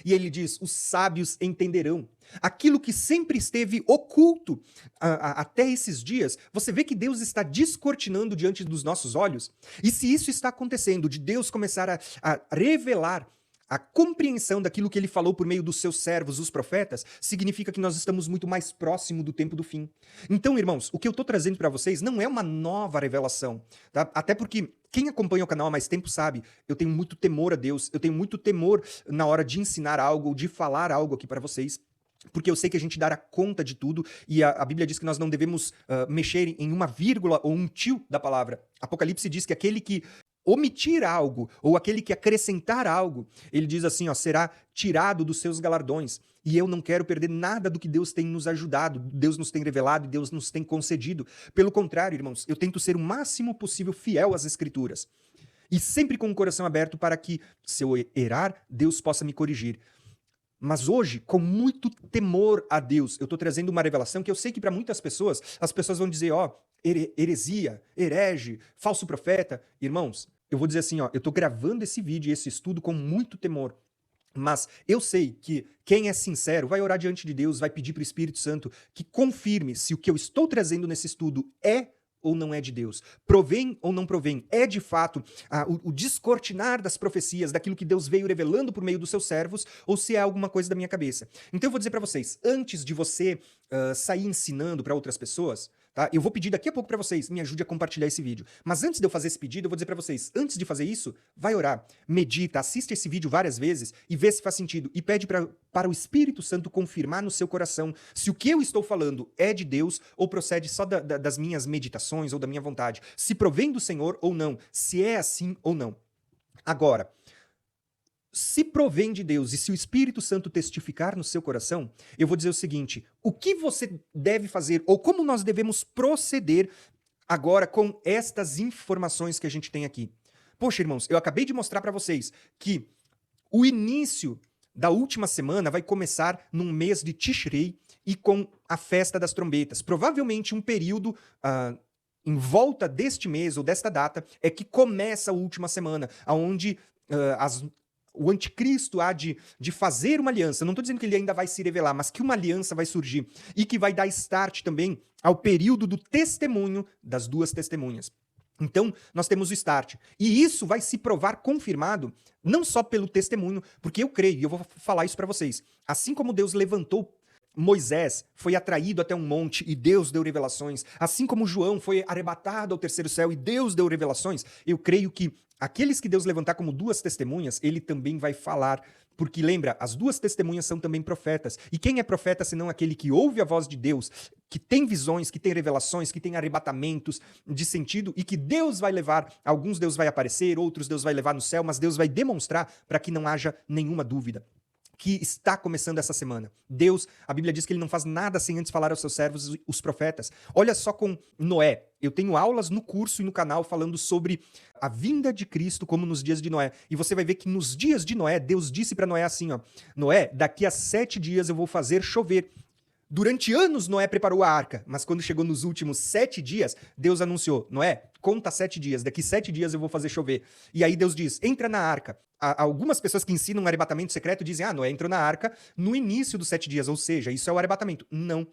E ele diz, os sábios entenderão. Aquilo que sempre esteve oculto até esses dias, você vê que Deus está descortinando diante dos nossos olhos. E se isso está acontecendo, de Deus começar a revelar a compreensão daquilo que ele falou por meio dos seus servos, os profetas, significa que nós estamos muito mais próximo do tempo do fim. Então, irmãos, o que eu estou trazendo para vocês não é uma nova revelação, tá? Até porque quem acompanha o canal há mais tempo sabe, eu tenho muito temor a Deus, eu tenho muito temor na hora de ensinar algo ou de falar algo aqui para vocês. Porque eu sei que a gente dará conta de tudo e a Bíblia diz que nós não devemos mexer em uma vírgula ou um tio da palavra. Apocalipse diz que aquele que omitir algo, ou aquele que acrescentar algo, ele diz assim, ó, será tirado dos seus galardões. E eu não quero perder nada do que Deus tem nos ajudado, Deus nos tem revelado e Deus nos tem concedido. Pelo contrário, irmãos, eu tento ser o máximo possível fiel às Escrituras. E sempre com o coração aberto para que, se eu errar, Deus possa me corrigir. Mas hoje, com muito temor a Deus, eu estou trazendo uma revelação que eu sei que para muitas pessoas, as pessoas vão dizer, ó, heresia, herege, falso profeta. Irmãos, eu vou dizer assim, ó, eu estou gravando esse vídeo e esse estudo com muito temor. Mas eu sei que quem é sincero vai orar diante de Deus, vai pedir para o Espírito Santo que confirme se o que eu estou trazendo nesse estudo é ou não é de Deus, provém ou não provém, é de fato o descortinar das profecias, daquilo que Deus veio revelando por meio dos seus servos, ou se é alguma coisa da minha cabeça. Então eu vou dizer para vocês, antes de você sair ensinando para outras pessoas, tá? Eu vou pedir daqui a pouco para vocês, me ajude a compartilhar esse vídeo. Mas antes de eu fazer esse pedido, eu vou dizer para vocês, antes de fazer isso, vai orar, medita, assiste esse vídeo várias vezes e vê se faz sentido. E pede para o Espírito Santo confirmar no seu coração se o que eu estou falando é de Deus ou procede só das minhas meditações ou da minha vontade. Se provém do Senhor ou não, se é assim ou não. Agora, se provém de Deus e se o Espírito Santo testificar no seu coração, eu vou dizer o seguinte, o que você deve fazer ou como nós devemos proceder agora com estas informações que a gente tem aqui? Poxa, irmãos, eu acabei de mostrar para vocês que o início da última semana vai começar num mês de Tishrei e com a festa das trombetas. Provavelmente um período em volta deste mês ou desta data é que começa a última semana, onde o anticristo há de fazer uma aliança. Não estou dizendo que ele ainda vai se revelar, mas que uma aliança vai surgir e que vai dar start também ao período do testemunho das duas testemunhas. Então, nós temos o start. E isso vai se provar confirmado, não só pelo testemunho, porque eu creio, e eu vou falar isso para vocês. Assim como Deus levantou Moisés, foi atraído até um monte e Deus deu revelações, assim como João foi arrebatado ao terceiro céu e Deus deu revelações, eu creio que aqueles que Deus levantar como duas testemunhas, ele também vai falar. Porque lembra, as duas testemunhas são também profetas. E quem é profeta senão aquele que ouve a voz de Deus, que tem visões, que tem revelações, que tem arrebatamentos de sentido e que Deus vai levar, alguns Deus vai aparecer, outros Deus vai levar no céu, mas Deus vai demonstrar para que não haja nenhuma dúvida que está começando essa semana. Deus, a Bíblia diz que ele não faz nada sem antes falar aos seus servos, os profetas. Olha só com Noé. Eu tenho aulas no curso e no canal falando sobre a vinda de Cristo como nos dias de Noé. E você vai ver que nos dias de Noé, Deus disse para Noé assim, ó, Noé, daqui a 7 dias eu vou fazer chover. Durante anos, Noé preparou a arca, mas quando chegou nos últimos 7 dias, Deus anunciou, Noé, conta 7 dias, daqui 7 dias eu vou fazer chover. E aí Deus diz, entra na arca. Algumas pessoas que ensinam um arrebatamento secreto dizem, Noé entrou na arca no início dos 7 dias, ou seja, isso é o arrebatamento. Não.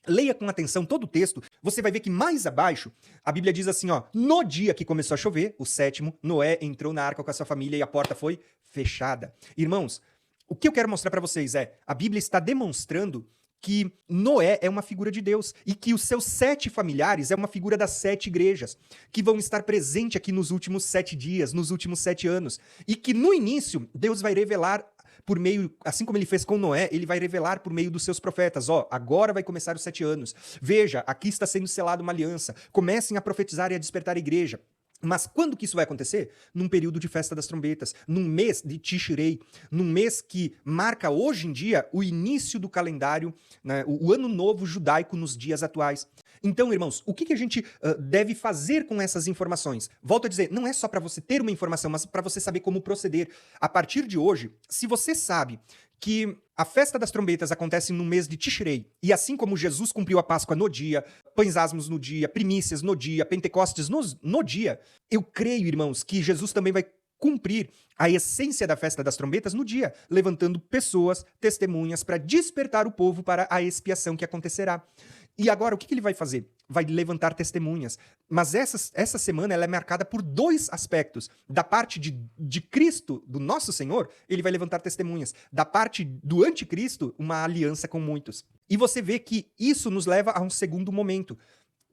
Leia com atenção todo o texto, você vai ver que mais abaixo, a Bíblia diz assim, ó, no dia que começou a chover, o 7º, Noé entrou na arca com a sua família e a porta foi fechada. Irmãos, o que eu quero mostrar para vocês é, a Bíblia está demonstrando que Noé é uma figura de Deus e que os seus 7 familiares é uma figura das 7 igrejas, que vão estar presentes aqui nos últimos 7 dias, nos últimos 7 anos. E que no início, Deus vai revelar por meio, assim como ele fez com Noé, ele vai revelar por meio dos seus profetas. Agora vai começar os 7 anos. Veja, aqui está sendo selada uma aliança. Comecem a profetizar e a despertar a igreja. Mas quando que isso vai acontecer? Num período de festa das trombetas, num mês de Tishrei, num mês que marca hoje em dia o início do calendário, né, o ano novo judaico nos dias atuais. Então, irmãos, o que a gente deve fazer com essas informações? Volto a dizer, não é só para você ter uma informação, mas para você saber como proceder. A partir de hoje, se você sabe que a festa das trombetas acontece no mês de Tishrei, e assim como Jesus cumpriu a Páscoa no dia, pães asmos no dia, primícias no dia, Pentecostes no dia, eu creio, irmãos, que Jesus também vai cumprir a essência da festa das trombetas no dia, levantando pessoas, testemunhas, para despertar o povo para a expiação que acontecerá. E agora, o que ele vai fazer? Vai levantar testemunhas. Mas essa semana ela é marcada por 2 aspectos. Da parte de Cristo, do nosso Senhor, ele vai levantar testemunhas. Da parte do anticristo, uma aliança com muitos. E você vê que isso nos leva a um segundo momento,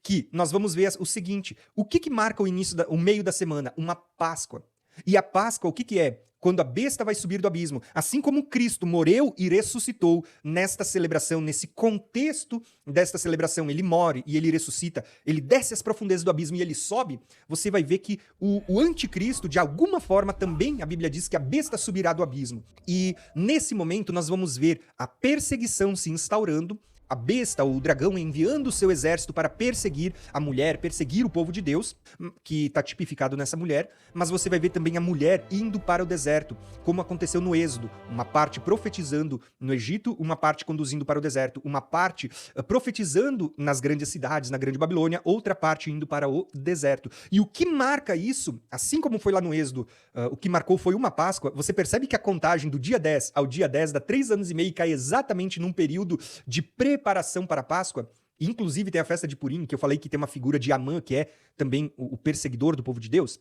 que nós vamos ver o seguinte. O que marca o meio da semana? Uma Páscoa. E a Páscoa, o que é? Quando a besta vai subir do abismo. Assim como Cristo morreu e ressuscitou nesta celebração, nesse contexto desta celebração, ele morre e ele ressuscita, ele desce às profundezas do abismo e ele sobe, você vai ver que o anticristo, de alguma forma, também a Bíblia diz que a besta subirá do abismo. E nesse momento nós vamos ver a perseguição se instaurando, a besta, ou o dragão, enviando o seu exército para perseguir a mulher, perseguir o povo de Deus, que está tipificado nessa mulher, mas você vai ver também a mulher indo para o deserto, como aconteceu no Êxodo, uma parte profetizando no Egito, uma parte conduzindo para o deserto, uma parte profetizando nas grandes cidades, na grande Babilônia, outra parte indo para o deserto. E o que marca isso, assim como foi lá no Êxodo, o que marcou foi uma Páscoa, você percebe que a contagem do dia 10 ao dia 10 dá 3 anos e meio e cai exatamente num período de preparação para a Páscoa. Inclusive tem a festa de Purim, que eu falei que tem uma figura de Amã, que é também o perseguidor do povo de Deus.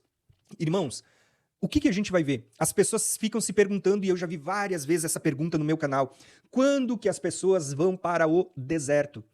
Irmãos, o que a gente vai ver? As pessoas ficam se perguntando, e eu já vi várias vezes essa pergunta no meu canal, quando que as pessoas vão para o deserto?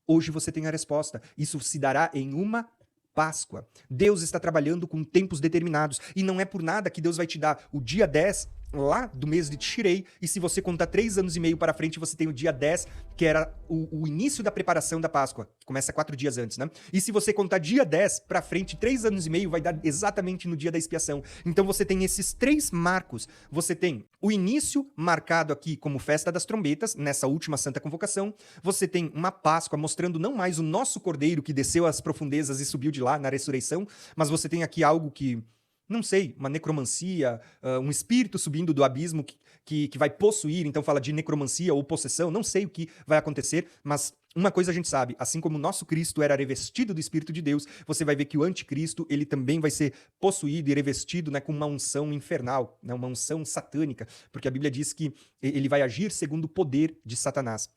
Hoje você tem a resposta. Isso se dará em uma Páscoa. Deus está trabalhando com tempos determinados, e não é por nada que Deus vai te dar o dia 10 lá do mês de Tishrei, e se você contar 3 anos e meio para frente, você tem o dia 10, que era o início da preparação da Páscoa, que começa 4 dias antes, né? E se você contar dia 10 para frente, 3 anos e meio, vai dar exatamente no dia da expiação. Então você tem esses 3 marcos. Você tem o início marcado aqui como festa das trombetas, nessa última santa convocação. Você tem uma Páscoa mostrando não mais o nosso cordeiro que desceu às profundezas e subiu de lá na ressurreição, mas você tem aqui algo que, não sei, uma necromancia, um espírito subindo do abismo que vai possuir, então fala de necromancia ou possessão, não sei o que vai acontecer, mas uma coisa a gente sabe, assim como o nosso Cristo era revestido do Espírito de Deus, você vai ver que o anticristo, ele também vai ser possuído e revestido, né, com uma unção infernal, né, uma unção satânica, porque a Bíblia diz que ele vai agir segundo o poder de Satanás,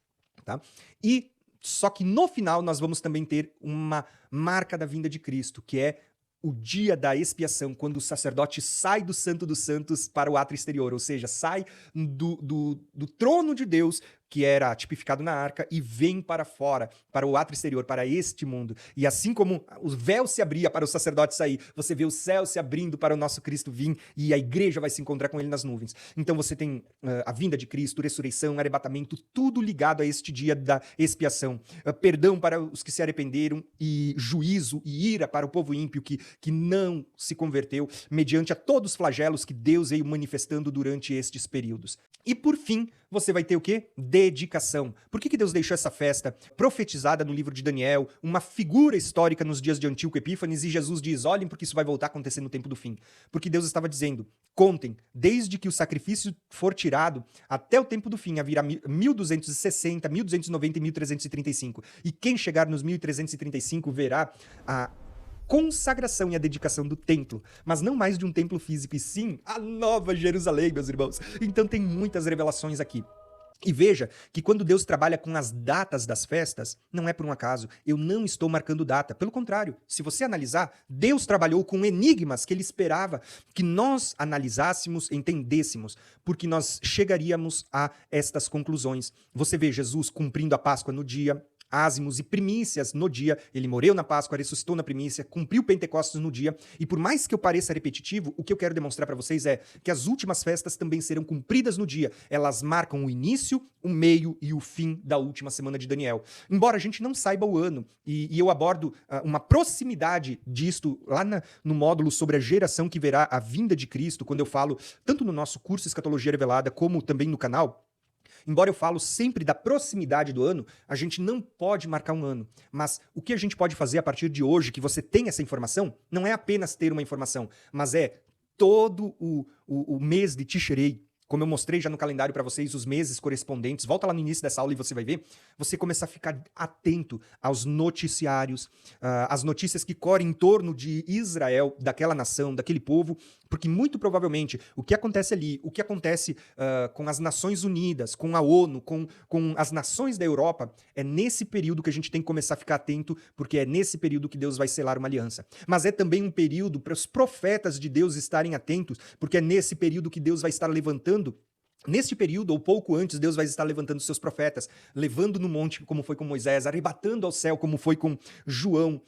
tá? Só que no final nós vamos também ter uma marca da vinda de Cristo, que é o dia da expiação, quando o sacerdote sai do Santo dos Santos para o átrio exterior, ou seja, sai do trono de Deus, que era tipificado na arca, e vem para fora, para o átrio exterior, para este mundo. E assim como o véu se abria para o sacerdote sair, você vê o céu se abrindo para o nosso Cristo vir, e a igreja vai se encontrar com ele nas nuvens. Então você tem a vinda de Cristo, ressurreição, arrebatamento, tudo ligado a este dia da expiação. Perdão para os que se arrependeram, e juízo e ira para o povo ímpio que não se converteu, mediante a todos os flagelos que Deus veio manifestando durante estes períodos. E por fim, você vai ter o quê? Dedicação. Por que Deus deixou essa festa profetizada no livro de Daniel, uma figura histórica nos dias de Antíoco Epífanes, e Jesus diz, olhem porque isso vai voltar a acontecer no tempo do fim. Porque Deus estava dizendo, contem, desde que o sacrifício for tirado, até o tempo do fim, haverá 1260, 1290 e 1335. E quem chegar nos 1335 verá a consagração e a dedicação do templo, mas não mais de um templo físico, e sim a Nova Jerusalém, meus irmãos. Então tem muitas revelações aqui. E veja que quando Deus trabalha com as datas das festas, não é por um acaso. Eu não estou marcando data. Pelo contrário, se você analisar, Deus trabalhou com enigmas que ele esperava que nós analisássemos, entendêssemos, porque nós chegaríamos a estas conclusões. Você vê Jesus cumprindo a Páscoa no dia, ázimos e primícias no dia, ele morreu na Páscoa, ressuscitou na primícia, cumpriu Pentecostes no dia, e por mais que eu pareça repetitivo, o que eu quero demonstrar para vocês é que as últimas festas também serão cumpridas no dia. Elas marcam o início, o meio e o fim da última semana de Daniel. Embora a gente não saiba o ano, e eu abordo uma proximidade disto lá no módulo sobre a geração que verá a vinda de Cristo, quando eu falo tanto no nosso curso Escatologia Revelada, como também no canal. Embora eu falo sempre da proximidade do ano, a gente não pode marcar um ano. Mas o que a gente pode fazer a partir de hoje, que você tem essa informação, não é apenas ter uma informação, mas é todo o mês de Tishrei. Como eu mostrei já no calendário para vocês, os meses correspondentes, volta lá no início dessa aula e você vai ver, você começar a ficar atento aos noticiários, às notícias que correm em torno de Israel, daquela nação, daquele povo, porque muito provavelmente o que acontece ali, o que acontece com as Nações Unidas, com a ONU, com as nações da Europa, é nesse período que a gente tem que começar a ficar atento, porque é nesse período que Deus vai selar uma aliança. Mas é também um período para os profetas de Deus estarem atentos, porque é nesse período que Deus vai estar levantando. Neste período, ou pouco antes, Deus vai estar levantando seus profetas, levando no monte, como foi com Moisés, arrebatando ao céu, como foi com João,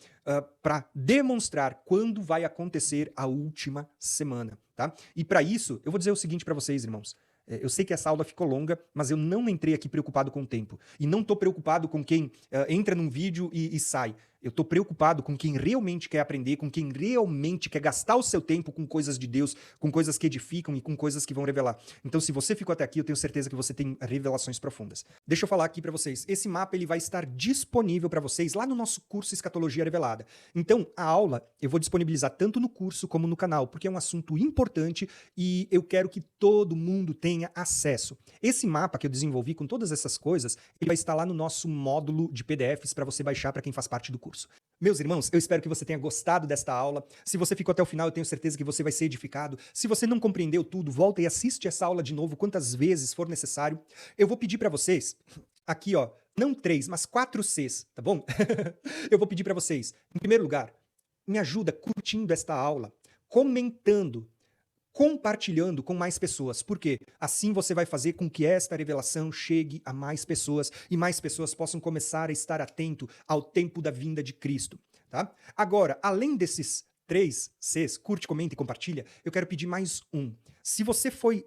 para demonstrar quando vai acontecer a última semana. Tá? E para isso, eu vou dizer o seguinte para vocês, irmãos. Eu sei que essa aula ficou longa, mas eu não entrei aqui preocupado com o tempo. E não estou preocupado com quem entra num vídeo e sai. Eu estou preocupado com quem realmente quer aprender, com quem realmente quer gastar o seu tempo com coisas de Deus, com coisas que edificam e com coisas que vão revelar. Então, se você ficou até aqui, eu tenho certeza que você tem revelações profundas. Deixa eu falar aqui para vocês. Esse mapa ele vai estar disponível para vocês lá no nosso curso Escatologia Revelada. Então, a aula eu vou disponibilizar tanto no curso como no canal, porque é um assunto importante e eu quero que todo mundo tenha acesso. Esse mapa que eu desenvolvi com todas essas coisas, ele vai estar lá no nosso módulo de PDFs para você baixar para quem faz parte do curso. Meus irmãos, eu espero que você tenha gostado desta aula. Se você ficou até o final, eu tenho certeza que você vai ser edificado. Se você não compreendeu tudo, volta e assiste essa aula de novo quantas vezes for necessário. Eu vou pedir para vocês, aqui ó, não 3, mas 4 Cs, tá bom? Eu vou pedir para vocês, em primeiro lugar, me ajuda curtindo esta aula, comentando, compartilhando com mais pessoas. Por quê? Assim você vai fazer com que esta revelação chegue a mais pessoas e mais pessoas possam começar a estar atento ao tempo da vinda de Cristo. Tá? Agora, além desses 3 Cs, curte, comenta e compartilha, eu quero pedir mais um. Se você foi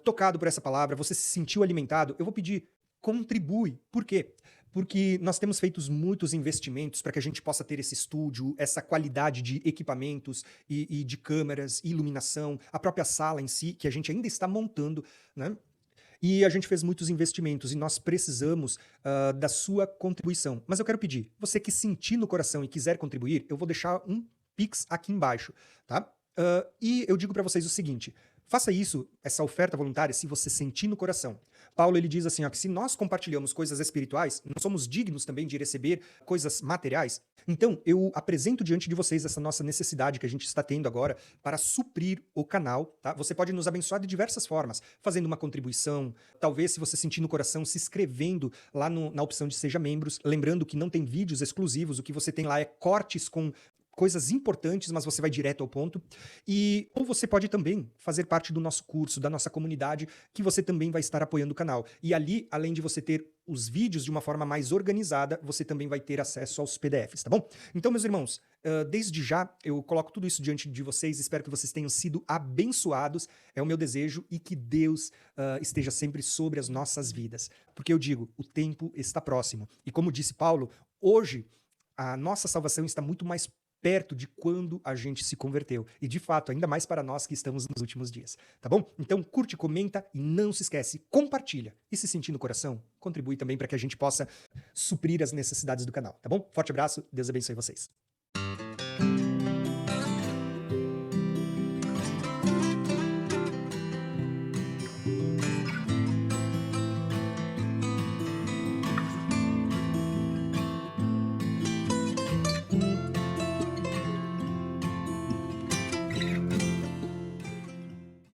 tocado por essa palavra, você se sentiu alimentado, eu vou pedir, contribui. Por quê? Porque nós temos feito muitos investimentos para que a gente possa ter esse estúdio, essa qualidade de equipamentos e de câmeras, iluminação, a própria sala em si, que a gente ainda está montando, né? E a gente fez muitos investimentos e nós precisamos da sua contribuição. Mas eu quero pedir, você que sentir no coração e quiser contribuir, eu vou deixar um Pix aqui embaixo, tá? E eu digo para vocês o seguinte, faça isso, essa oferta voluntária, se você sentir no coração. Paulo ele diz assim, ó, que se nós compartilhamos coisas espirituais, nós somos dignos também de receber coisas materiais. Então, eu apresento diante de vocês essa nossa necessidade que a gente está tendo agora para suprir o canal. Tá? Você pode nos abençoar de diversas formas, fazendo uma contribuição, talvez se você sentir no coração, se inscrevendo lá na opção de Seja Membros. Lembrando que não tem vídeos exclusivos, o que você tem lá é cortes com coisas importantes, mas você vai direto ao ponto. Ou você pode também fazer parte do nosso curso, da nossa comunidade, que você também vai estar apoiando o canal. E ali, além de você ter os vídeos de uma forma mais organizada, você também vai ter acesso aos PDFs, tá bom? Então, meus irmãos, desde já eu coloco tudo isso diante de vocês, espero que vocês tenham sido abençoados, é o meu desejo, e que Deus esteja sempre sobre as nossas vidas. Porque eu digo, o tempo está próximo. E como disse Paulo, hoje a nossa salvação está muito mais perto de quando a gente se converteu. E, de fato, ainda mais para nós que estamos nos últimos dias. Tá bom? Então, curte, comenta e não se esquece, compartilha. E se sentir no coração, contribui também para que a gente possa suprir as necessidades do canal. Tá bom? Forte abraço, Deus abençoe vocês.